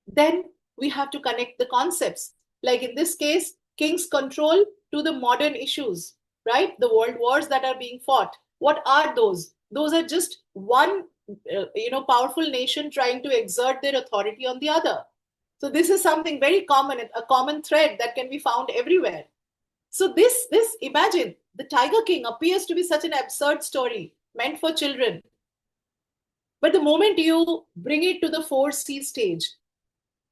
Then we have to connect the concepts. Like in this case, king's control to the modern issues, right? The world wars that are being fought. What are those? Those are just one, powerful nation trying to exert their authority on the other. So this is something very common, a common thread that can be found everywhere. So imagine the Tiger King appears to be such an absurd story meant for children. But the moment you bring it to the 4C stage,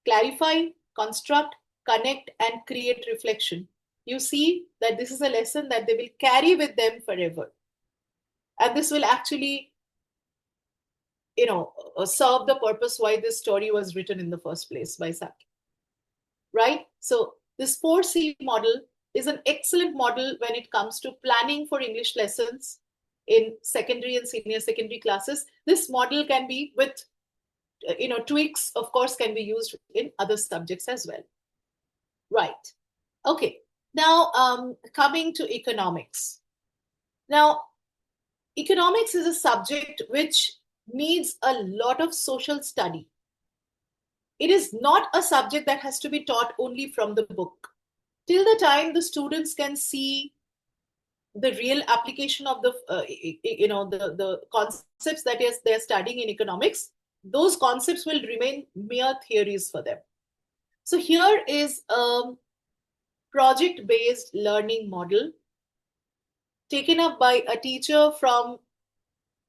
clarify, construct, connect, and create reflection, you see that this is a lesson that they will carry with them forever. And this will actually, serve the purpose why this story was written in the first place by Saki. Right? So this 4C model is an excellent model when it comes to planning for English lessons in secondary and senior secondary classes. This model can be with, tweaks, of course, can be used in other subjects as well. Right. Okay. Now, coming to economics. Now, economics is a subject which needs a lot of social study. It is not a subject that has to be taught only from the book. Till the time the students can see the real application of the concepts that they're studying in economics, those concepts will remain mere theories for them. So here is a project-based learning model taken up by a teacher from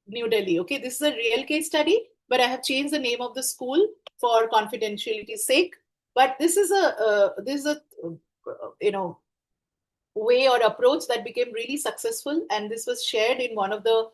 New Delhi. Okay, this is a real case study, but I have changed the name of the school for confidentiality's sake. But this is a way or approach that became really successful, and this was shared in one of the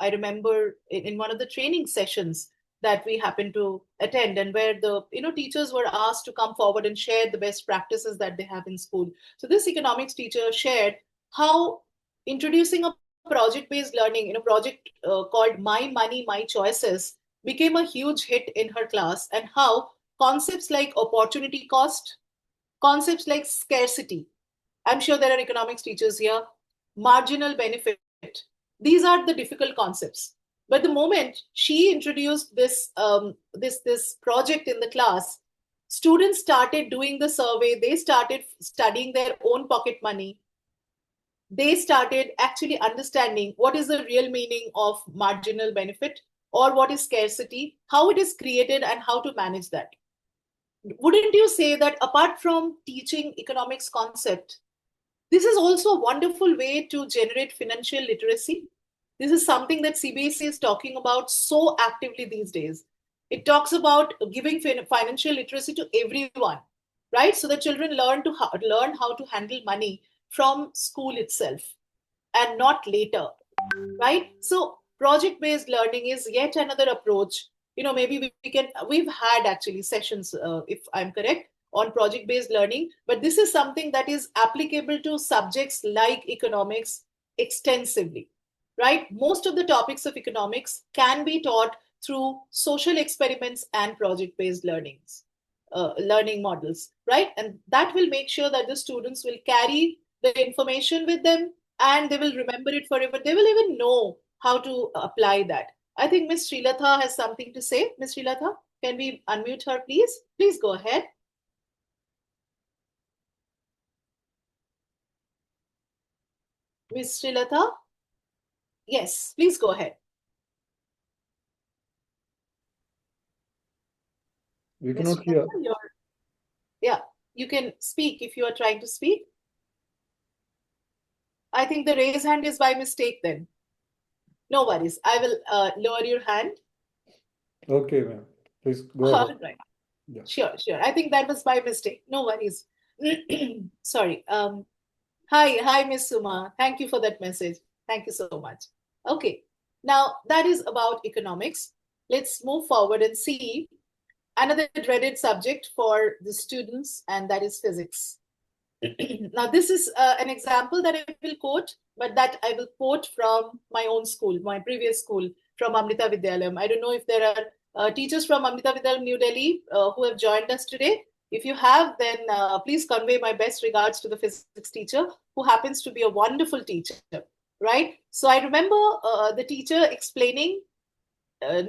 I remember in one of the training sessions that we happened to attend, and where the teachers were asked to come forward and share the best practices that they have in school. So this economics teacher shared how introducing a project-based learning, project called My Money, My Choices, became a huge hit in her class, and how concepts like opportunity cost, concepts like scarcity, I'm sure there are economics teachers here, marginal benefit, these are the difficult concepts. But the moment she introduced this project in the class, students started doing the survey, they started studying their own pocket money, they started actually understanding what is the real meaning of marginal benefit, or what is scarcity, how it is created, and how to manage that. Wouldn't you say that apart from teaching economics concept, this is also a wonderful way to generate financial literacy? This is something that CBSE is talking about so actively these days. It talks about giving financial literacy to everyone, right? So the children learn how to handle money from school itself and not later, right? So project-based learning is yet another approach. Maybe we've had actually sessions, if I'm correct, on project-based learning, but this is something that is applicable to subjects like economics extensively, right? Most of the topics of economics can be taught through social experiments and project-based learning models, right? And that will make sure that the students will carry the information with them and they will remember it forever. They will even know how to apply that. I think Ms. Srilatha has something to say. Ms. Srilatha, can we unmute her, please? Please go ahead. Ms. Srilatha? Yes, please go ahead. We cannot hear. Yeah, you can speak if you are trying to speak. I think the raise hand is by mistake then. No worries. I will lower your hand. Okay, ma'am. Please go ahead. All right. Yeah. Sure. I think that was by mistake. No worries. Sorry. Hi, Miss Suma. Thank you for that message. Thank you so much. Okay. Now that is about economics. Let's move forward and see another dreaded subject for the students, and that is physics. Now, this is an example that I will quote, but that I will quote from my own school, my previous school, from Amrita Vidyalayam. I don't know if there are teachers from Amrita Vidyalayam, New Delhi, who have joined us today. If you have, then please convey my best regards to the physics teacher, who happens to be a wonderful teacher, right? So I remember the teacher explaining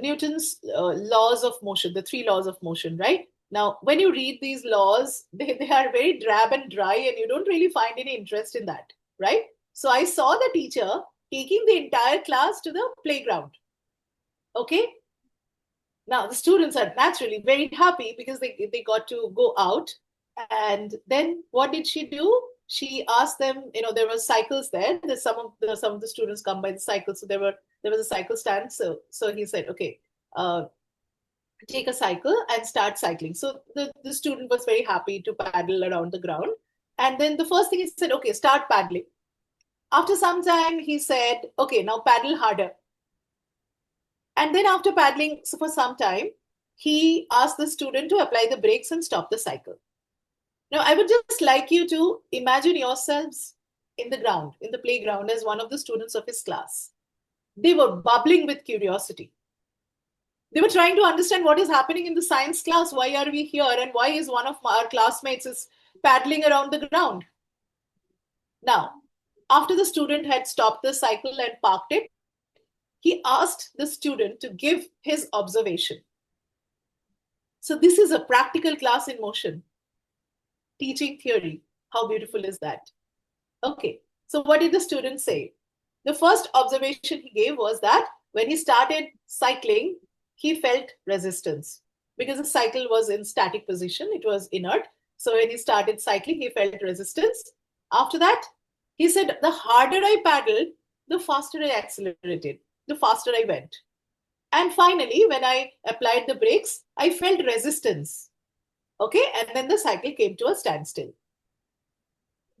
Newton's laws of motion, the 3 laws of motion, right? Now, when you read these laws, they are very drab and dry, and you don't really find any interest in that, right? So I saw the teacher taking the entire class to the playground. Okay. Now, the students are naturally very happy because they got to go out. And then what did she do? She asked them, there were cycles there. Some of the students come by the cycle. So there was a cycle stand. So he said, okay, take a cycle and start cycling. So the student was very happy to paddle around the ground. And then the first thing he said, okay, start paddling. After some time, he said, okay, now paddle harder. And then after paddling for some time, he asked the student to apply the brakes and stop the cycle. Now, I would just like you to imagine yourselves in the ground, in the playground, as one of the students of his class. They were bubbling with curiosity. They were trying to understand what is happening in the science class. Why are we here? And why is one of our classmates is paddling around the ground? Now, after the student had stopped the cycle and parked it, he asked the student to give his observation. So this is a practical class in motion. Teaching theory. How beautiful is that? Okay, so what did the student say? The first observation he gave was that when he started cycling, he felt resistance because the cycle was in static position. It was inert. So when he started cycling, he felt resistance. After that, he said, the harder I paddled, the faster I accelerated, the faster I went. And finally, when I applied the brakes, I felt resistance. Okay, and then the cycle came to a standstill.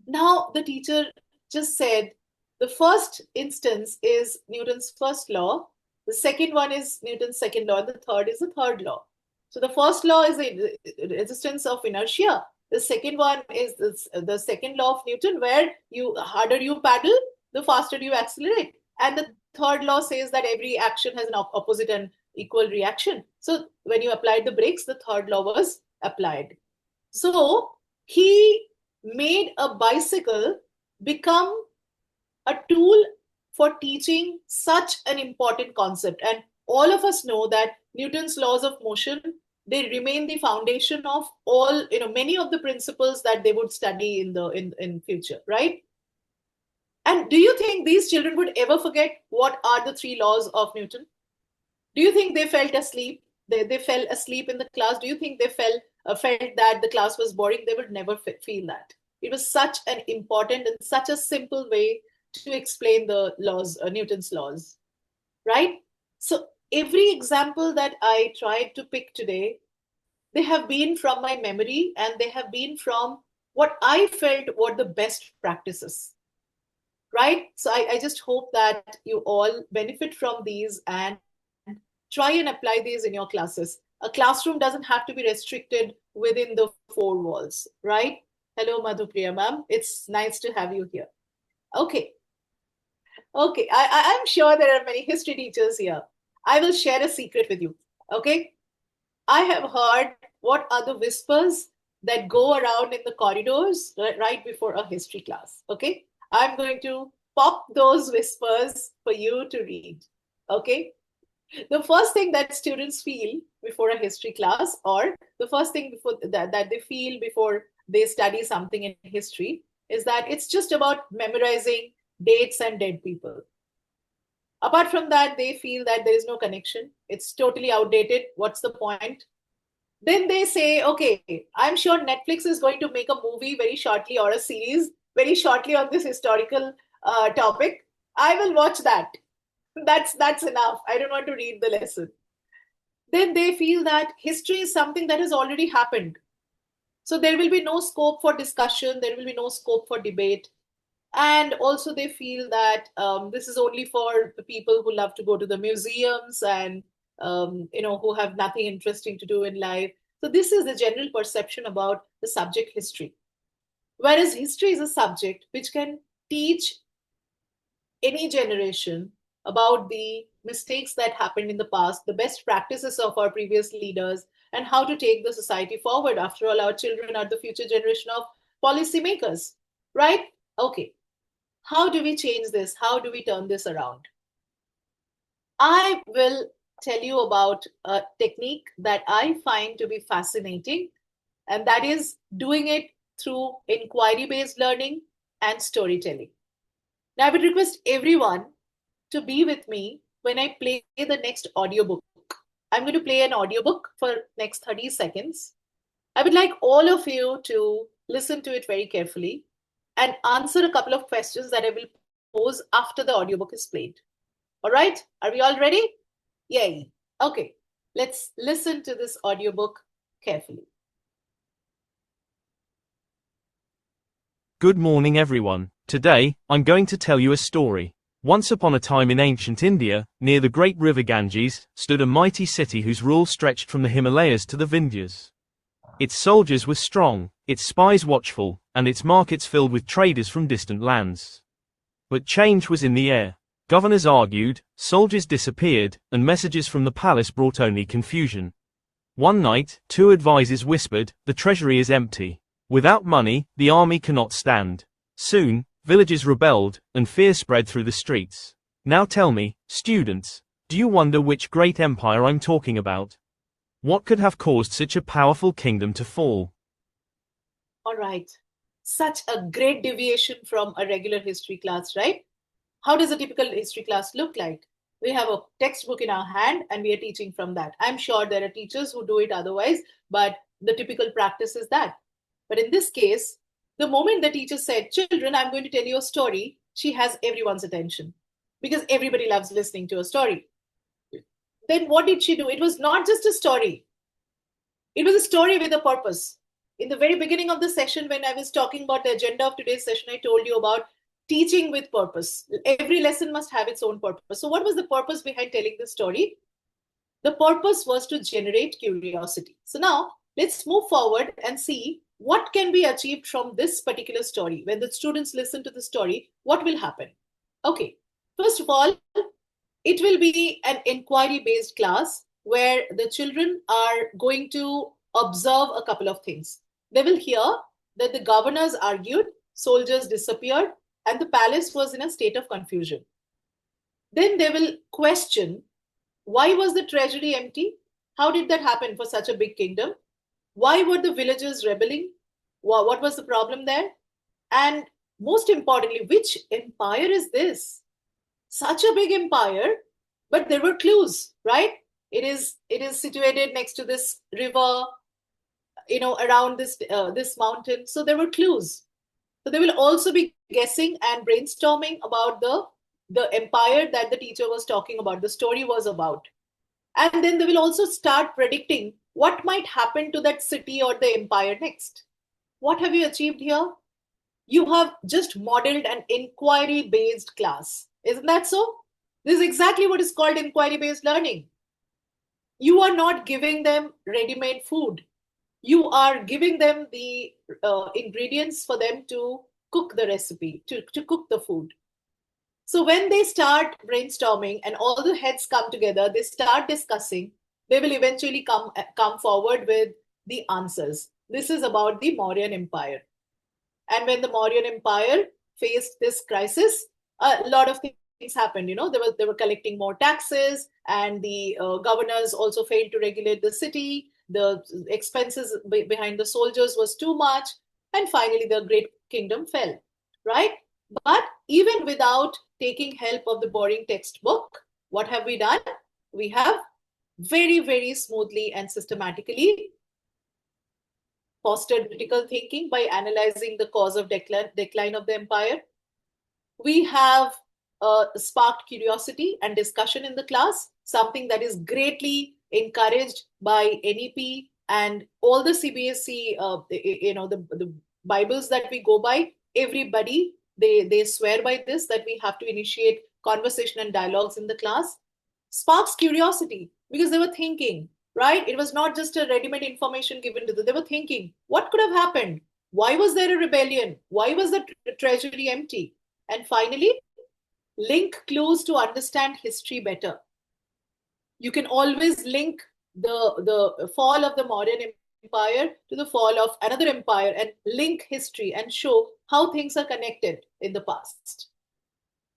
Now, the teacher just said, the first instance is Newton's first law. The second one is Newton's second law. And the third is the third law. So the first law is the resistance of inertia. The second one is the second law of Newton, where harder you paddle, the faster you accelerate. And the third law says that every action has an opposite and equal reaction. So when you applied the brakes, the third law was applied. So he made a bicycle become a tool for teaching such an important concept. And all of us know that Newton's laws of motion, they remain the foundation of all, many of the principles that they would study in future, right? And do you think these children would ever forget what are the 3 laws of Newton? Do you think they felt asleep? They fell asleep in the class? Do you think they felt that the class was boring? They would never feel that. It was such an important and such a simple way to explain the laws, Newton's laws, right? So every example that I tried to pick today, they have been from my memory and they have been from what I felt were the best practices, right? So I just hope that you all benefit from these and try and apply these in your classes. A classroom doesn't have to be restricted within the 4 walls, right? Hello, Madhupriya ma'am. It's nice to have you here. Okay. Okay, I'm sure there are many history teachers here. I will share a secret with you, okay? I have heard what are the whispers that go around in the corridors right before a history class, okay? I'm going to pop those whispers for you to read, okay? The first thing that students feel before a history class, or the first thing before that they feel before they study something in history, is that it's just about memorizing dates and dead people. Apart from that, they feel that there is no connection. It's totally outdated. What's the point? Then they say, okay, I'm sure Netflix is going to make a movie very shortly or a series very shortly on this historical topic. I will watch that. That's enough. I don't want to read the lesson. Then they feel that history is something that has already happened. So there will be no scope for discussion. There will be no scope for debate. And also they feel that this is only for the people who love to go to the museums and, who have nothing interesting to do in life. So this is the general perception about the subject history. Whereas history is a subject which can teach any generation about the mistakes that happened in the past, the best practices of our previous leaders, and how to take the society forward. After all, our children are the future generation of policymakers, right? Okay. How do we change this? How do we turn this around? I will tell you about a technique that I find to be fascinating, and that is doing it through inquiry-based learning and storytelling. Now, I would request everyone to be with me when I play the next audiobook. I'm going to play an audiobook for next 30 seconds. I would like all of you to listen to it very carefully and answer a couple of questions that I will pose after the audiobook is played. All right, are we all ready? Yay. Okay, let's listen to this audiobook carefully. Good morning, everyone. Today, I'm going to tell you a story. Once upon a time in ancient India, near the great river Ganges, stood a mighty city whose rule stretched from the Himalayas to the Vindhyas. Its soldiers were strong, its spies watchful, and its markets filled with traders from distant lands. But change was in the air. Governors argued, soldiers disappeared, and messages from the palace brought only confusion. One night, two advisors whispered, "The treasury is empty. Without money, the army cannot stand." Soon, villagers rebelled, and fear spread through the streets. Now tell me, students, do you wonder which great empire I'm talking about? What could have caused such a powerful kingdom to fall? All right. Such a great deviation from a regular history class, right? How does a typical history class look like? We have a textbook in our hand and we are teaching from that. I'm sure there are teachers who do it otherwise, but the typical practice is that. But in this case, the moment the teacher said, "Children, I'm going to tell you a story," she has everyone's attention because everybody loves listening to a story. Then what did she do? It was not just a story. It was a story with a purpose. In the very beginning of the session, when I was talking about the agenda of today's session, I told you about teaching with purpose. Every lesson must have its own purpose. So what was the purpose behind telling the story? The purpose was to generate curiosity. So now let's move forward and see what can be achieved from this particular story. When the students listen to the story, what will happen? Okay, first of all, it will be an inquiry-based class where the children are going to observe a couple of things. They will hear that the governors argued, soldiers disappeared, and the palace was in a state of confusion. Then they will question, why was the treasury empty? How did that happen for such a big kingdom? Why were the villagers rebelling? What was the problem there? And most importantly, which empire is this? Such a big empire, but there were clues, right? It is situated next to this river, around this mountain. So there were clues. So they will also be guessing and brainstorming about the empire that the teacher was talking about, the story was about. And then they will also start predicting what might happen to that city or the empire next. What have you achieved here? You have just modeled an inquiry-based class. Isn't that so? This is exactly what is called inquiry-based learning. You are not giving them ready-made food. You are giving them the ingredients for them to cook the recipe, to cook the food. So when they start brainstorming and all the heads come together, they start discussing, they will eventually come forward with the answers. This is about the Mauryan Empire. And when the Mauryan Empire faced this crisis, a lot of things happened. They were collecting more taxes, and the governors also failed to regulate the city. The expenses behind the soldiers was too much. And finally, the great kingdom fell, right? But even without taking help of the boring textbook, what have we done? We have very, very smoothly and systematically fostered critical thinking by analyzing the cause of decline of the empire. We have sparked curiosity and discussion in the class, something that is greatly encouraged by NEP and all the CBSE, the Bibles that we go by. Everybody, they swear by this, that we have to initiate conversation and dialogues in the class. Sparks curiosity because they were thinking, right? It was not just a ready-made information given to them. They were thinking, what could have happened? Why was there a rebellion? Why was the treasury empty? And finally, link clues to understand history better. You can always link the fall of the Mauryan Empire to the fall of another empire and link history and show how things are connected in the past.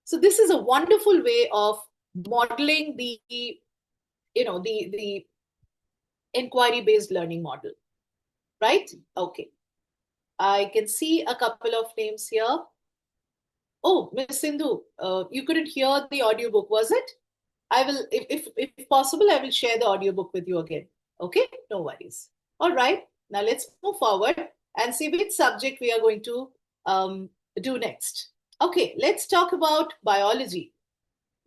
So this is a wonderful way of modeling the inquiry-based learning model, right? Okay. I can see a couple of names here. Oh, Ms. Sindhu, you couldn't hear the audiobook, was it? I will, if possible, I will share the audiobook with you again. Okay, no worries. All right, now let's move forward and see which subject we are going to do next. Okay, let's talk about biology,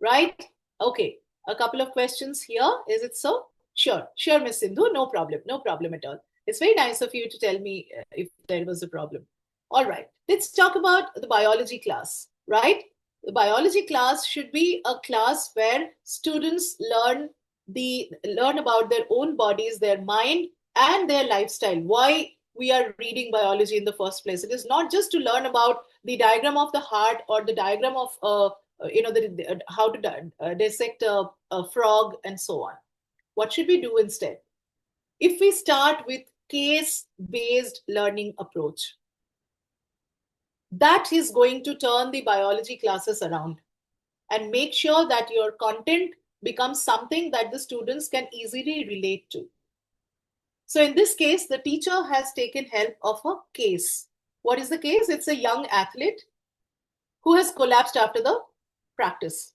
right? Okay, a couple of questions here. Is it so? Sure, Ms. Sindhu, no problem at all. It's very nice of you to tell me if there was a problem. All right, let's talk about the biology class, right? The biology class should be a class where students learn about their own bodies, their mind, and their lifestyle. Why we are reading biology in the first place? It is not just to learn about the diagram of the heart or the diagram of how to dissect a frog and so on. What should we do instead? If we start with case-based learning approach, that is going to turn the biology classes around and make sure that your content becomes something that the students can easily relate to. So in this case, the teacher has taken help of a case. What is the case? It's a young athlete who has collapsed after the practice.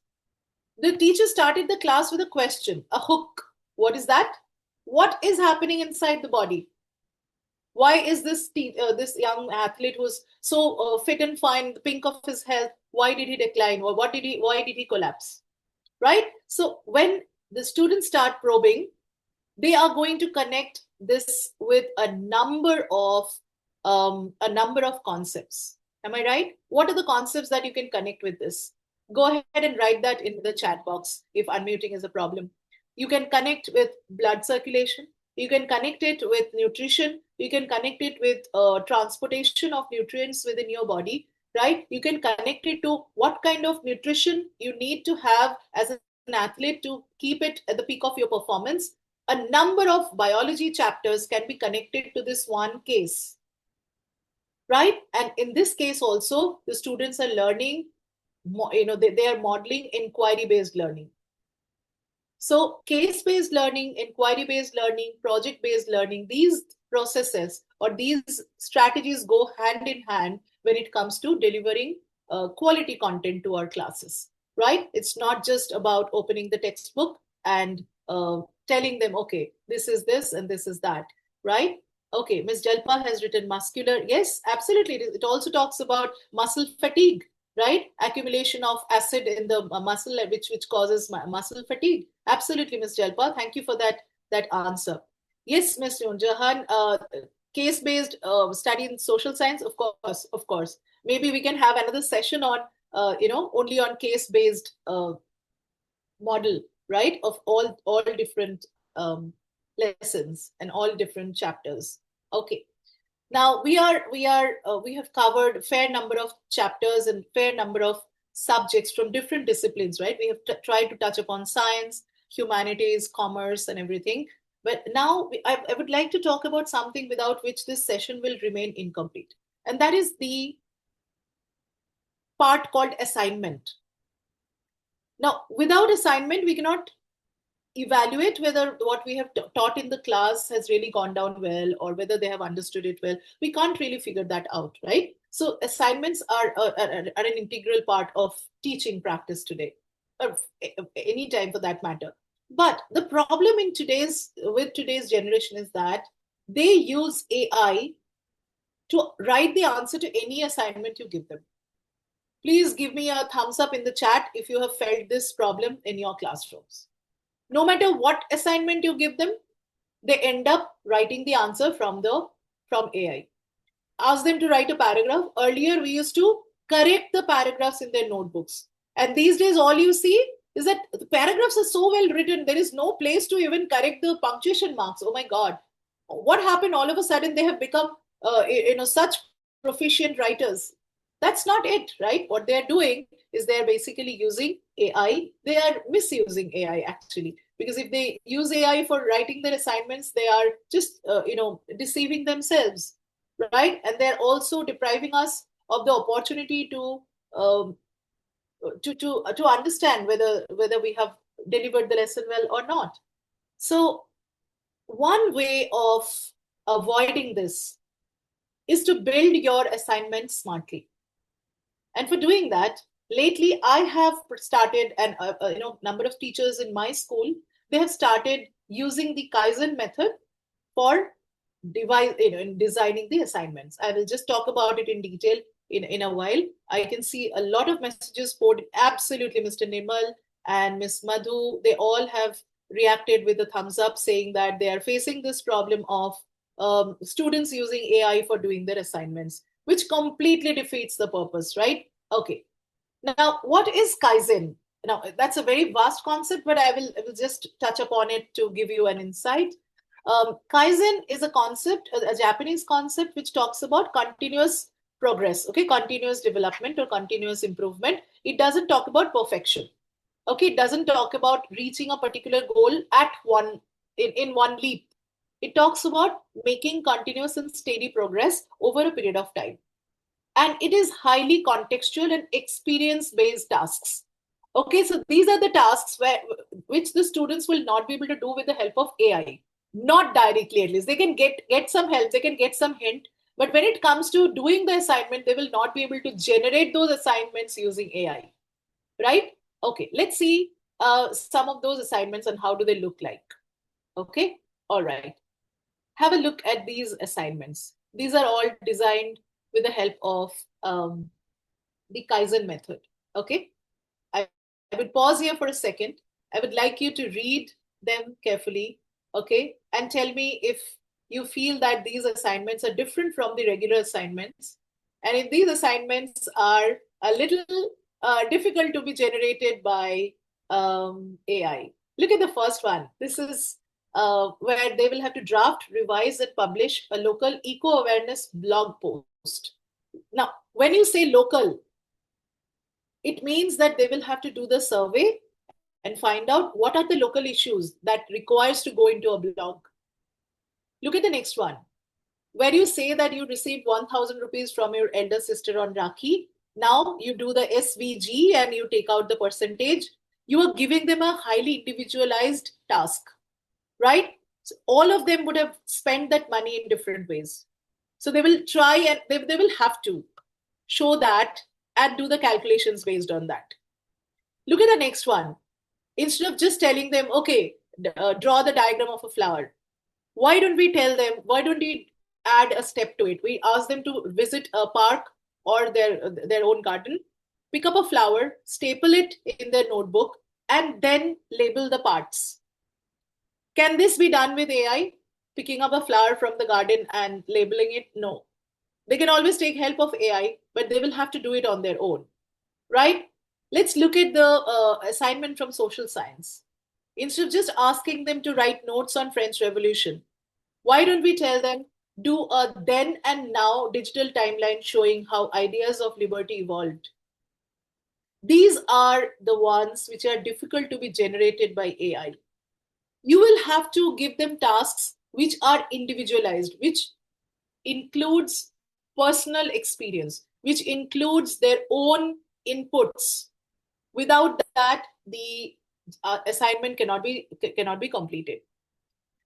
The teacher started the class with a question, a hook. What is that? What is happening inside the body? Why is this young athlete who's so fit and fine, the pink of his health, why did he decline? Or why did he collapse? Right? So when the students start probing, they are going to connect this with a number of concepts. Am I right? What are the concepts that you can connect with this? Go ahead and write that in the chat box if unmuting is a problem. You can connect with blood circulation. You can connect it with nutrition. You can connect it with transportation of nutrients within your body, right? You can connect it to what kind of nutrition you need to have as an athlete to keep it at the peak of your performance. A number of biology chapters can be connected to this one case, right? And in this case also, the students are learning, they are modeling inquiry-based learning. So case-based learning, inquiry-based learning, project-based learning, these processes or these strategies go hand in hand when it comes to delivering quality content to our classes, right? It's not just about opening the textbook and telling them, okay, this is this and this is that, right? Okay, Ms. Jalpa has written muscular. Yes, absolutely. It also talks about muscle fatigue, right? Accumulation of acid in the muscle, which causes muscle fatigue. Absolutely, Ms. Jalpa. Thank you for that answer. Yes, Ms. Jahan, case-based study in social science, of course. Maybe we can have another session on, only on case-based model, right? Of all different lessons and all different chapters. Okay. Now we have covered a fair number of chapters and fair number of subjects from different disciplines, right? We have tried to touch upon science, humanities, commerce, and everything. But now I would like to talk about something without which this session will remain incomplete. And that is the part called assignment. Now, without assignment, we cannot evaluate whether what we have taught in the class has really gone down well or whether they have understood it well. We can't really figure that out, right? So assignments are an integral part of teaching practice today, or any time for that matter. But the problem with today's generation is that they use AI to write the answer to any assignment you give them. Please give me a thumbs up in the chat if you have felt this problem in your classrooms. No matter what assignment you give them, they end up writing the answer from AI. Ask them to write a paragraph. Earlier, we used to correct the paragraphs in their notebooks. And these days, all you see is that the paragraphs are so well written, there is no place to even correct the punctuation marks. Oh my God. What happened? All of a sudden, they have become such proficient writers. That's not it, right? What they're doing is they're basically using AI. They are misusing AI, actually. Because if they use AI for writing their assignments, they are just, deceiving themselves, right? And they're also depriving us of the opportunity to understand whether we have delivered the lesson well or not. So one way of avoiding this is to build your assignments smartly. And for doing that, lately I have started, and number of teachers in my school, they have started using the Kaizen method for in designing the assignments. I will just talk about it in detail in a while. I can see a lot of messages poured. Absolutely, Mr. Nimal and Ms. Madhu, they all have reacted with a thumbs up saying that they are facing this problem of students using AI for doing their assignments. which completely defeats the purpose, right? Okay. Now, what is Kaizen? Now, that's a very vast concept, but I will just touch upon it to give you an insight. Kaizen is a concept, a Japanese concept, which talks about continuous progress, okay, continuous development or continuous improvement. It doesn't talk about perfection. Okay, it doesn't talk about reaching a particular goal at in one leap. It talks about making continuous and steady progress over a period of time. And it is highly contextual and experience-based tasks. Okay, so these are the tasks which the students will not be able to do with the help of AI. Not directly, at least. They can get some help, they can get some hint, but when it comes to doing the assignment, they will not be able to generate those assignments using AI, right? Okay, let's see some of those assignments and how do they look like. Okay, all right. Have a look at these assignments. These are all designed with the help of the Kaizen method. Okay, I would pause here for a second. I would like you to read them carefully, okay, and tell me if you feel that these assignments are different from the regular assignments, and if these assignments are a little difficult to be generated by AI. Look at the first one. This is where they will have to draft, revise, and publish a local eco-awareness blog post. Now, when you say local, it means that they will have to do the survey and find out what are the local issues that requires to go into a blog. Look at the next one, where you say that you received 1,000 rupees from your elder sister on Rakhi. Now you do the SVG and you take out the percentage. You are giving them a highly individualized task, right? So all of them would have spent that money in different ways. So they will try and they will have to show that and do the calculations based on that. Look at the next one. Instead of just telling them, okay, draw the diagram of a flower, why don't we tell them, why don't we add a step to it? We ask them to visit a park or their own garden, pick up a flower, staple it in their notebook, and then label the parts. Can this be done with AI? Picking up a flower from the garden and labeling it? No. They can always take help of AI, but they will have to do it on their own, right? Let's look at the assignment from social science. Instead of just asking them to write notes on French Revolution, why don't we tell them, do a then and now digital timeline showing how ideas of liberty evolved? These are the ones which are difficult to be generated by AI. You will have to give them tasks which are individualized, which includes personal experience, which includes their own inputs. Without that, the assignment cannot be completed.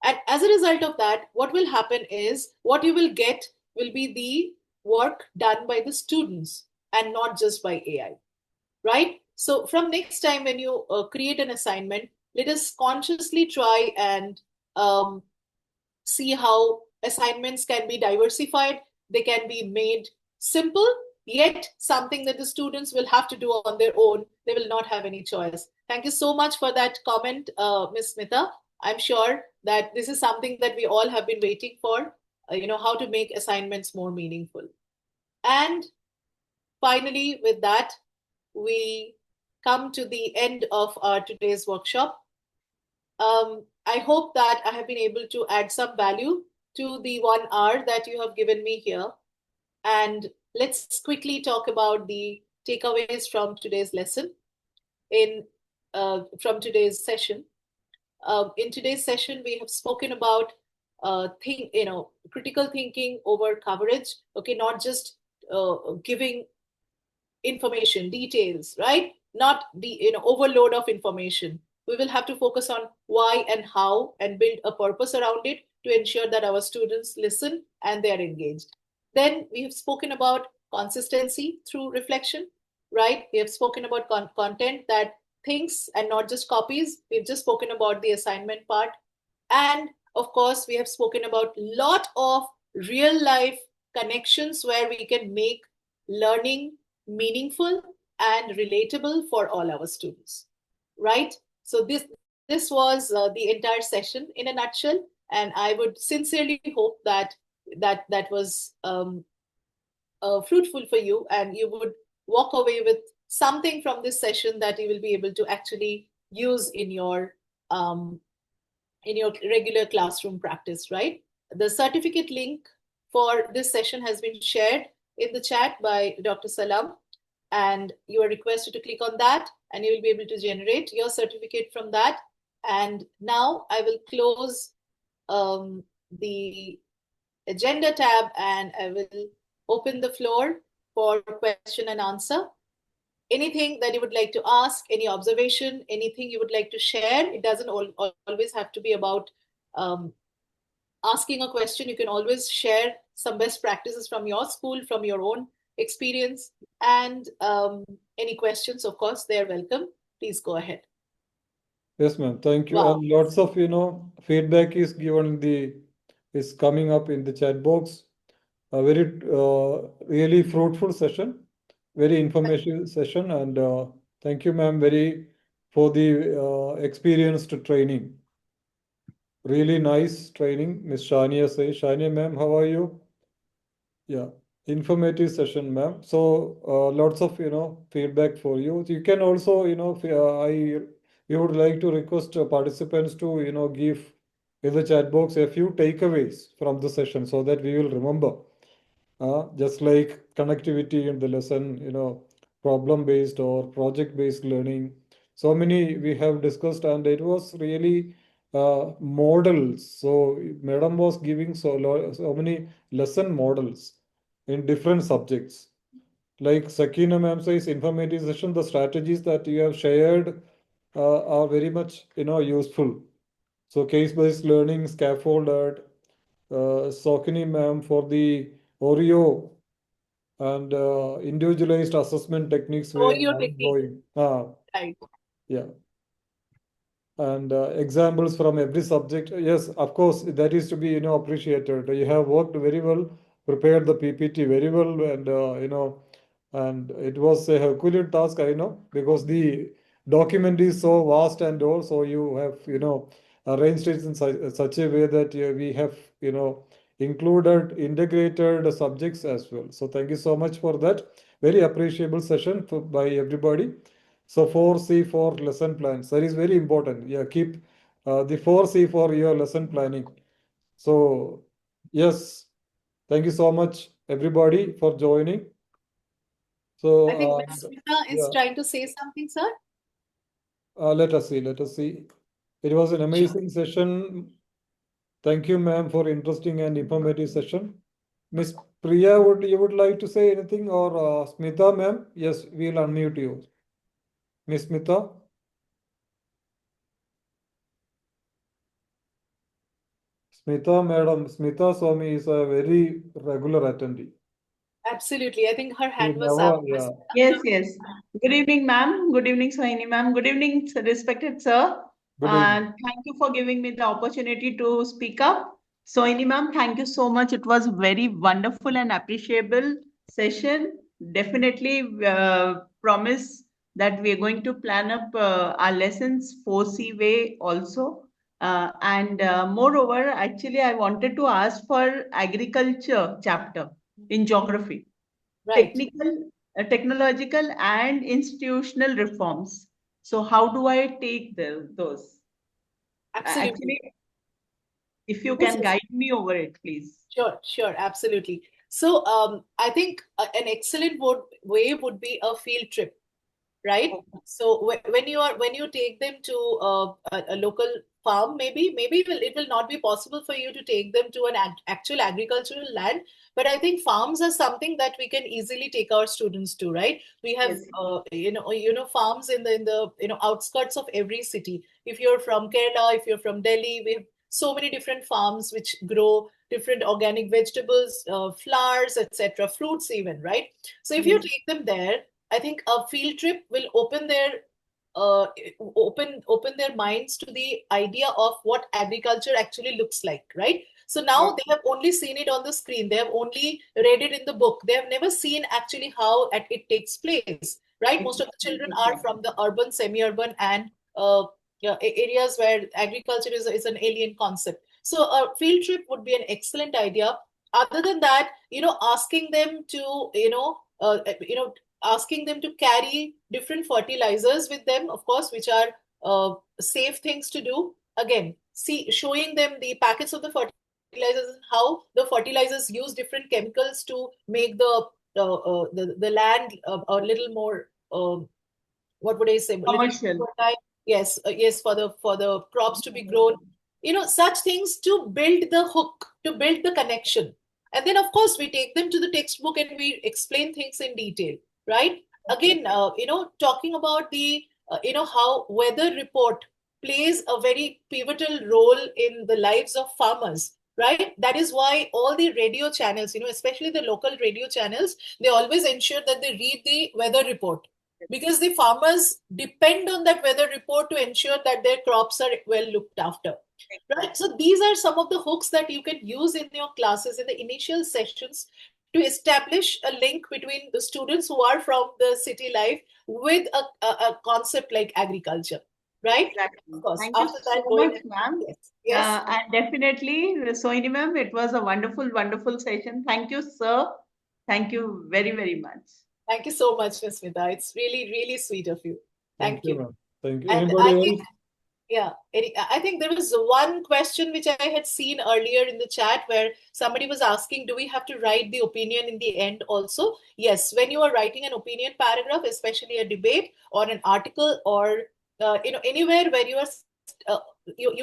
And as a result of that, what will happen is what you will get will be the work done by the students and not just by AI, right? So from next time when you create an assignment, let us consciously try and see how assignments can be diversified. They can be made simple, yet something that the students will have to do on their own. They will not have any choice. Thank you so much for that comment, Ms. Smita. I'm sure that this is something that we all have been waiting for, how to make assignments more meaningful. And finally, with that, we come to the end of our today's workshop. I hope that I have been able to add some value to the 1 hour that you have given me here. And let's quickly talk about the takeaways from today's lesson, from today's session. In today's session, we have spoken about critical thinking over coverage. Okay, not just giving information, details, right? Not the overload of information. We will have to focus on why and how and build a purpose around it to ensure that our students listen and they are engaged. Then we have spoken about consistency through reflection, right? We have spoken about content that thinks and not just copies. We've just spoken about the assignment part. And of course, we have spoken about a lot of real life connections where we can make learning meaningful and relatable for all our students, right? So this was the entire session in a nutshell, and I would sincerely hope that was fruitful for you, and you would walk away with something from this session that you will be able to actually use in your regular classroom practice, right? The certificate link for this session has been shared in the chat by Dr. Salam, and you are requested to click on that, and you will be able to generate your certificate from that. And now I will close the agenda tab, and I will open the floor for question and answer. Anything that you would like to ask, any observation, anything you would like to share. It doesn't always have to be about asking a question. You can always share some best practices from your school, from your own experience, and any questions, of course, they're welcome. Please go ahead. Yes, ma'am. Thank you. Wow. And lots of, feedback is is coming up in the chat box. A very, really fruitful session, very informative session. And thank you, ma'am, for the experienced training. Really nice training, Miss Shania says. Shania, ma'am, how are you? Yeah, informative session, ma'am. So lots of, feedback for you. You can also, we would like to request participants to, give in the chat box a few takeaways from the session so that we will remember. Just like connectivity in the lesson, problem-based or project-based learning. So many we have discussed, and it was really models. So Madam was giving so many lesson models in different subjects. Like Sakina ma'am says, informative session, the strategies that you have shared are very much, useful. So case-based learning, scaffolded, Sakini ma'am for the Oreo and individualized assessment techniques were Oreo technique. ongoing. Right. Yeah. And examples from every subject. Yes, of course, that is to be, appreciated. You have worked very well, prepared the PPT very well, and, and it was a Herculean task, I know, because the document is so vast and all, so you have, arranged it in such a way that we have, included integrated subjects as well. So thank you so much for that. Very appreciable session by everybody. So 4C for lesson plans. That is very important. Yeah, keep the 4C for your lesson planning. So yes, thank you so much everybody for joining. So I think Ms. Smita is trying to say something, sir. let us see. It was an amazing session. Thank you, ma'am, for interesting and informative session. Miss Priya, you would like to say anything, or Smita, ma'am? Yes, we'll unmute you. Miss Smita? Smita, madam, Smita Swami is a very regular attendee. Absolutely. I think her hand You was never- up. yeah. Yes. Good evening, ma'am. Good evening, Sohini ma'am. Good evening, respected sir. Good evening. And thank you for giving me the opportunity to speak up. Sohini ma'am, thank you so much. It was very wonderful and appreciable session. Definitely promise that we are going to plan up our lessons 4C way also. Moreover, actually, I wanted to ask for agriculture chapter in geography. Right. Technological and institutional reforms. So how do I take those? Absolutely. Actually, if you Yes, can yes. guide me over it, please. Sure, absolutely. So I think an excellent way would be a field trip, right? Okay. So when you take them to a local farm, maybe it will not be possible for you to take them to an actual agricultural land, but I think farms are something that we can easily take our students to, right? We have Yes. farms in the outskirts of every city. If you're from Kerala, if you're from Delhi, we have so many different farms which grow different organic vegetables, flowers, etc., fruits even, right? So if you Yes. take them there, I think a field trip will open their minds to the idea of what agriculture actually looks like, right? So now they have only seen it on the screen. They have only read it in the book. They have never seen actually how it takes place, right? Most of the children are from the urban, semi-urban, and areas where agriculture is an alien concept. So a field trip would be an excellent idea. other than that, asking them to, asking them to carry different fertilizers with them, of course, which are safe things to do. Again, showing them the packets of the fertilizers and how the fertilizers use different chemicals to make the land a little more, what would I say? Commercial. Yes, yes, for the crops to be grown. Such things to build the hook, to build the connection. And then, of course, we take them to the textbook and we explain things in detail, right? Again, talking about the, how weather report plays a very pivotal role in the lives of farmers, right? That is why all the radio channels, especially the local radio channels, they always ensure that they read the weather report, because the farmers depend on that weather report to ensure that their crops are well looked after. Right. So these are some of the hooks that you can use in your classes in the initial sessions to establish a link between the students who are from the city life with a concept like agriculture. Right? Exactly. Of course. Thank After you that, so much, ma'am. yes. Yes. And definitely, Sohini ma'am, it was a wonderful, wonderful session. Thank you, sir. Thank you very, very much. Thank you so much, Ms. Smita. It's really, really sweet of you. Thank you. ma'am. Thank you. And Anybody else? yeah, I think there was one question which I had seen earlier in the chat where somebody was asking, do we have to write the opinion in the end also? Yes, when you are writing an opinion paragraph, especially a debate or an article or anywhere where you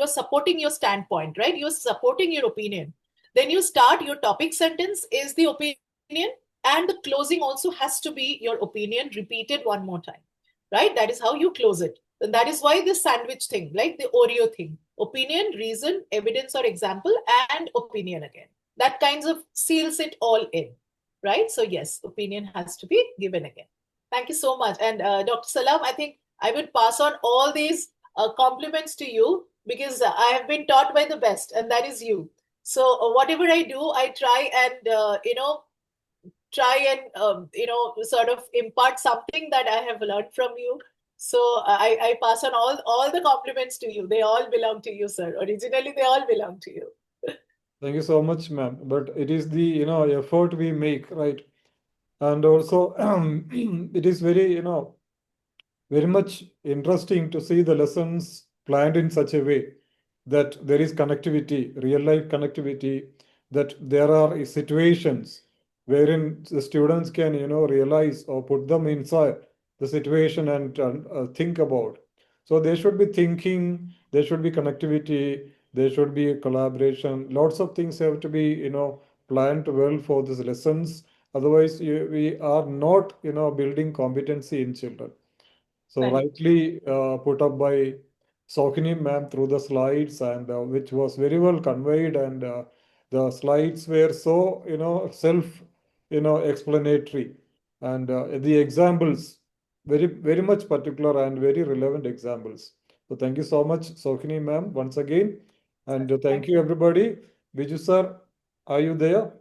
are supporting your standpoint, right? You're supporting your opinion. Then you start your topic sentence is the opinion, and the closing also has to be your opinion repeated one more time, right? That is how you close it. And that is why this sandwich thing, like the Oreo thing, opinion, reason, evidence or example, and opinion again. That kinds of seals it all in, right? So yes, opinion has to be given again. Thank you so much. And Dr. Salam, I think I would pass on all these compliments to you, because I have been taught by the best, and that is you. So whatever I do, I try and, sort of impart something that I have learned from you. So I pass on all the compliments to you. They all belong to you, sir. Originally, they all belong to you. Thank you so much, ma'am. But it is the, effort we make, right? And also, it is very, very much interesting to see the lessons planned in such a way that there is connectivity, real life connectivity, that there are situations wherein the students can, realize or put them inside the situation and think about. So there should be thinking, there should be connectivity, there should be a collaboration. Lots of things have to be, planned well for these lessons. Otherwise, we are not, building competency in children. So Right. rightly put up by Sohini ma'am through the slides, and which was very well conveyed, and the slides were so, explanatory, and the examples very much particular and very relevant examples. So thank you so much, Sohini ma'am, once again, and thank you everybody. Biju sir, are you there?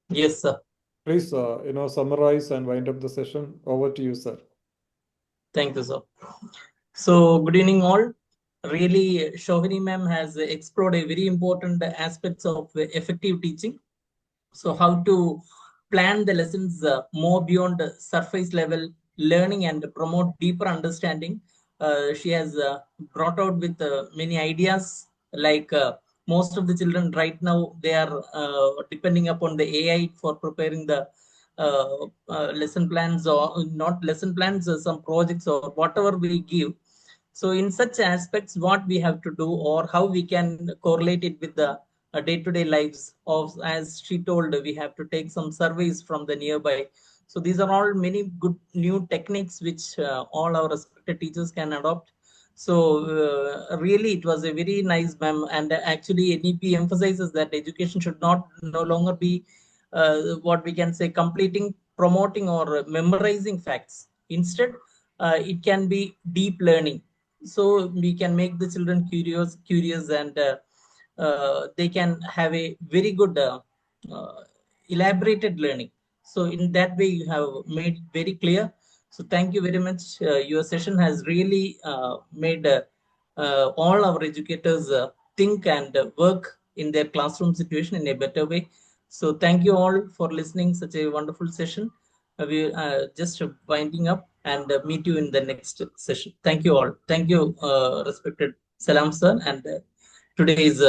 Yes, sir. Please, summarize and wind up the session. Over to you, sir. Thank you, sir. So, good evening, all. Really, Sohini ma'am has explored a very important aspects of effective teaching. So, how to plan the lessons more beyond surface level learning and promote deeper understanding. She has brought out with many ideas, like most of the children right now, they are depending upon the AI for preparing the lesson plans, or not lesson plans, some projects or whatever we give. So in such aspects, what we have to do, or how we can correlate it with the day-to-day lives of, as she told, we have to take some surveys from the nearby. So these are all many good new techniques which all our respected teachers can adopt. So really, it was a very nice ma'am, and actually NEP emphasizes that education should no longer be what we can say completing, promoting, or memorizing facts. Instead, it can be deep learning. So we can make the children curious, and they can have a very good elaborated learning. So in that way, you have made very clear. So thank you very much. Your session has really made all our educators think and work in their classroom situation in a better way. So thank you all for listening such a wonderful session. We just winding up and meet you in the next session. Thank you all. Thank you, respected Salam sir, and today's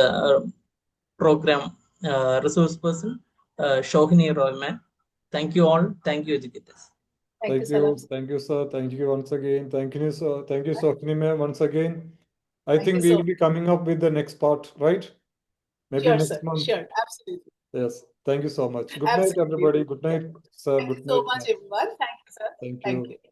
program resource person, Shohini Roy ma'am. Thank you all. Thank you, educators. Thank you, Salam. Thank you, sir. Thank you once again. Thank you, sir. Thank you, Sohini ma'am, once again. I Thank think you we so will be coming up with the next part, right? Maybe Sure, next sir. month. Sure, absolutely. Yes. Thank you so much. Good night, Absolutely. everybody. Good night, sir. Thank you Good so night, much, ma'am. everyone. Thank you, sir. Thank Thank you. you.